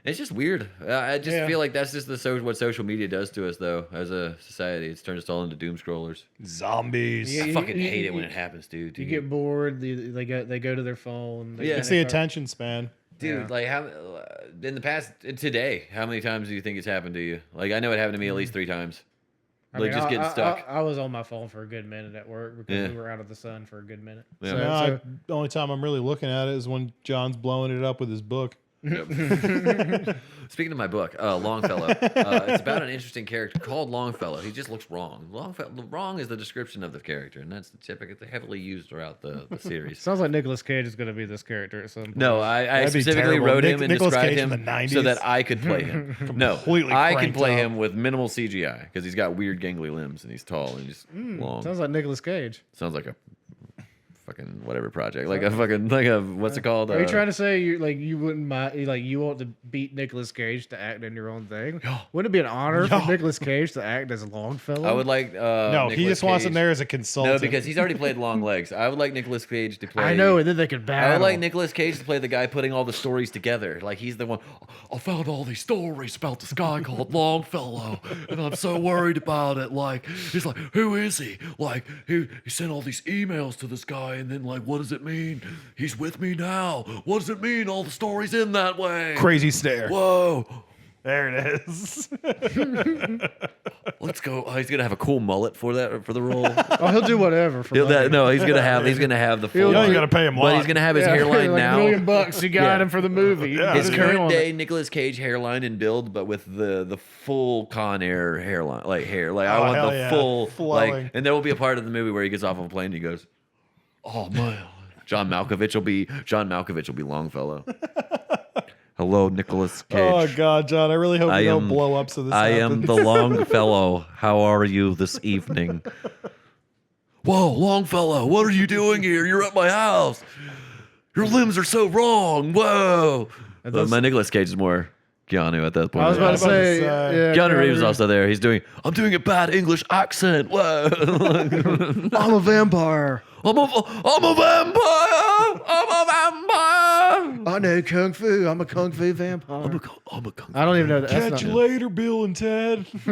It's just weird. I just feel like that's just what social media does to us, though, as a society. It's turned us all into doom scrollers. Zombies. I fucking hate it when it happens, dude. You get bored. They go to their phone. It's the attention span. Dude, like how in the past today, how many times do you think it's happened to you? Like I know it happened to me at least 3 times. Like just getting stuck. I was on my phone for a good minute at work because we were out of the sun for a good minute. Yeah. The only time I'm really looking at it is when John's blowing it up with his book. Speaking of my book, Longfellow, it's about an interesting character called Longfellow. He just looks wrong. Wrong is the description of the character, and that's typically heavily used throughout the series. Sounds like Nicolas Cage is going to be this character at some point. No, I That'd be specifically terrible. wrote him and Nicolas described Cage in him the 90s. so that I could play him. No, Completely I can cranked play up. him with minimal CGI because he's got weird gangly limbs and he's tall and he's long. Sounds like Nicolas Cage. Sounds like a fucking whatever project, like a what's it called? Are you trying to say you wouldn't mind, you want to beat Nicolas Cage to act in your own thing? Wouldn't it be an honor for Nicolas Cage to act as Longfellow? I would like. No, he Nicolas just wants him Cage. there as a consultant. No, because he's already played Long Legs. I would like Nicolas Cage to play. I know, and then they could battle. I would like Nicolas Cage to play the guy putting all the stories together. Like he's the one. I found all these stories about this guy called Longfellow, and I'm so worried about it. Like he's like, who is he? Like he sent all these emails to this guy, and then like, what does it mean? He's with me now. What does it mean? All the stories in that way. Crazy stare. Whoa. There it is. Let's go. Oh, he's gonna have a cool mullet for the role. Oh, he'll do whatever. For money. No, he's gonna have the full. You ain't gotta pay him But lot. he's gonna have his hairline like now. $1 million. You got him for the movie. Yeah. His Just current nail day it. Nicolas Cage hairline and build, but with the full Con Air hairline, like hair. Like I Oh, want hell the yeah. full Flowing. like. And there will be a part of the movie where he gets off of a plane and he goes, "Oh man." John Malkovich will be Longfellow. Hello, Nicolas Cage. Oh God, John! I really hope I you don't am- blow up. So this I am happens. the Longfellow. How are you this evening? Whoa, Longfellow, what are you doing here? You're at my house. Your limbs are so wrong. Whoa. My Nicolas Cage is more Keanu at that point. I was about to say, say, Keanu Reeves is also there. I'm doing a bad English accent. Whoa. I'm a vampire. I'm a vampire. I'm a vampire. I know kung fu. I'm a kung fu vampire. I'm a kung I don't even know that. That's Catch you not, later, Bill and Ted. is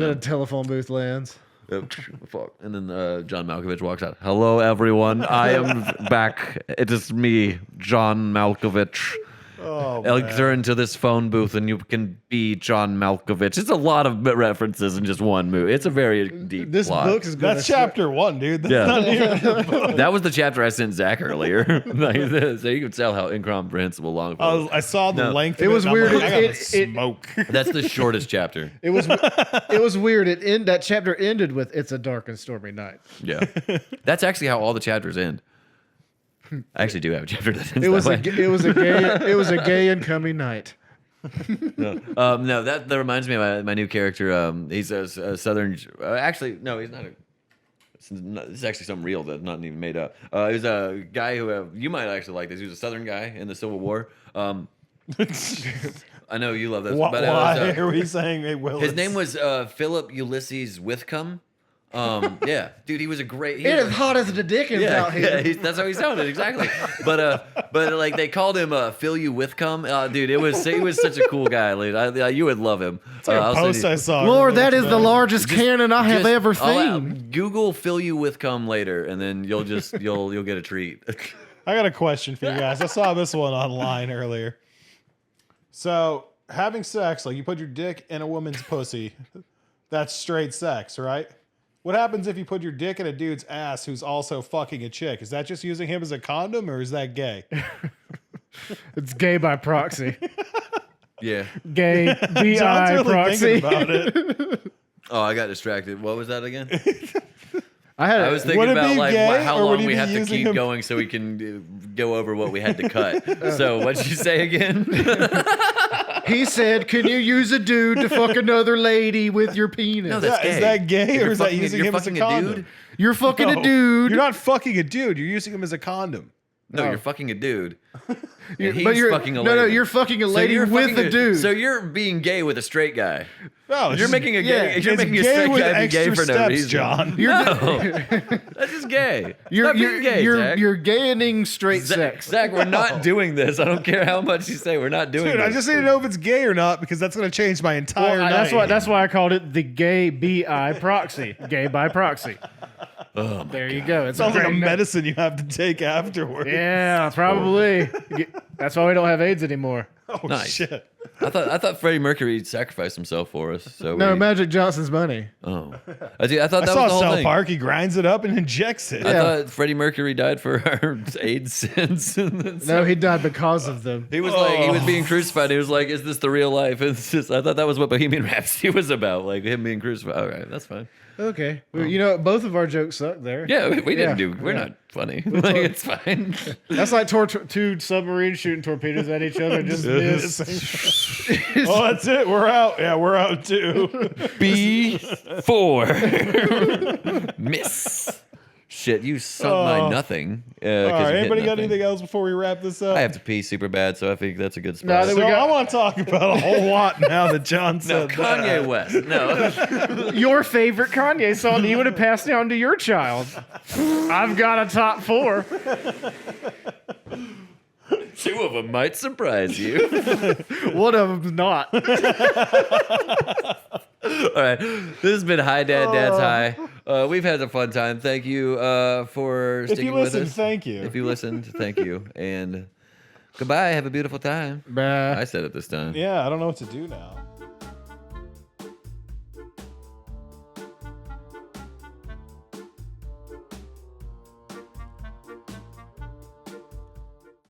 that a telephone booth lands? Fuck. And then John Malkovich walks out. Hello, everyone. I am back. It is me, John Malkovich. Oh, Enter into this phone booth and you can be John Malkovich. It's a lot of references in just one movie. It's a very deep This plot. book is going That's chapter 1, dude. That's Yeah. not even. That was the chapter I sent Zach earlier. So you can tell how incomprehensible Longfellow is. I saw the No. length. It of was and I'm weird. like, I gotta It- smoke. That's the shortest chapter. It was weird. That chapter ended with "It's a dark and stormy night." Yeah. That's actually how all the chapters end. I actually do have a chapter that ends It was that way. it was a gay and coming night. No, that reminds me of my new character. He's a southern. Actually, no, he's not a. This is actually something real that's not even made up. He's a guy who you might actually like this. He was a southern guy in the Civil War. I know you love this. Why, but why are we saying hey, Willis? his name was Philip Ulysses Withcomb. Yeah, dude, he was a great. It is hot as the Dickens Yeah, out here. that's how he sounded exactly. But like they called him Phil You Withcomb. Dude, he was such a cool guy. Like, you would love him. a post I saw. Lord, earlier that is the today. largest cannon I have ever I'll, seen. Google Phil You Withcomb later, and then you'll get a treat. I got a question for you guys. I saw this one online earlier. So having sex, like you put your dick in a woman's pussy, that's straight sex, right? What happens if you put your dick in a dude's ass who's also fucking a chick? Is that just using him as a condom, or is that gay? It's gay by proxy. Yeah. Gay John's bi really proxy. thinking about it. Oh, I got distracted. What was that again? I was Would thinking it about be like gay, how or would long he we be have to using keep him- going so we can go over what we had to cut. So what'd you say again? He said, "Can you use a dude to fuck another lady with your penis?" No, that's Yeah, is gay. that gay, If or you're is that fucking- using you're him as a fucking condom? dude? You're fucking No, a dude. You're not fucking a dude. You're using him as a condom. No, No. you're fucking a dude. And But he's you're fucking a lady. No, you're fucking a So lady you're with fucking a dude. So you're being gay with a straight guy. No, it's You're just- making a gay. You're it's making a gay straight with guy be gay extra for no steps, reason. John. No, that's just gay. Stop being gay, Zach. you're gaying straight Zach, sex. Zach, we're not doing this. I don't care how much you say. We're not doing Dude, this. I just need to know if it's gay or not, because that's going to change my entire Well, night. that's why I called it the gay bi proxy. Gay by proxy. There you go. It's Sounds like a great name. medicine you have to take afterwards. Yeah, probably. That's why we don't have AIDS anymore. Oh, Nice. shit. I thought Freddie Mercury sacrificed himself for us. So No, we, Magic Johnson's money. oh, I thought I that saw was the whole South thing. Park. He grinds it up and injects it. I thought Freddie Mercury died for our AIDS sins. No, he died because of them. He was like, he was being crucified. He was like, "Is this the real life?" It's just, I thought that was what Bohemian Rhapsody was about, like him being crucified. All right, that's fine. Okay. Well, you know, both of our jokes suck there. Yeah, we didn't Yeah, do. We're yeah. not funny. Like, it's fine. That's like two submarines shooting torpedoes at each other. Just miss. Oh, that's it. We're out. Yeah, we're out too. B4 miss. Shit, you sunk my nothing. All right. Anybody got anything else before we wrap this up? I have to pee super bad, so I think that's a good spot. No, I think So we got- I want to talk about a whole lot now that John no, said Kanye that. West. No. Your favorite Kanye song that you would have passed down to your child. I've got a top 4. Two of them might surprise you. One of them's not. All right. This has been Hi Dad, Dad's High. We've had a fun time. Thank you for If sticking you with listened, us. thank you. If you listened, thank you. And goodbye. Have a beautiful time. Bah. I said it this time. Yeah, I don't know what to do now.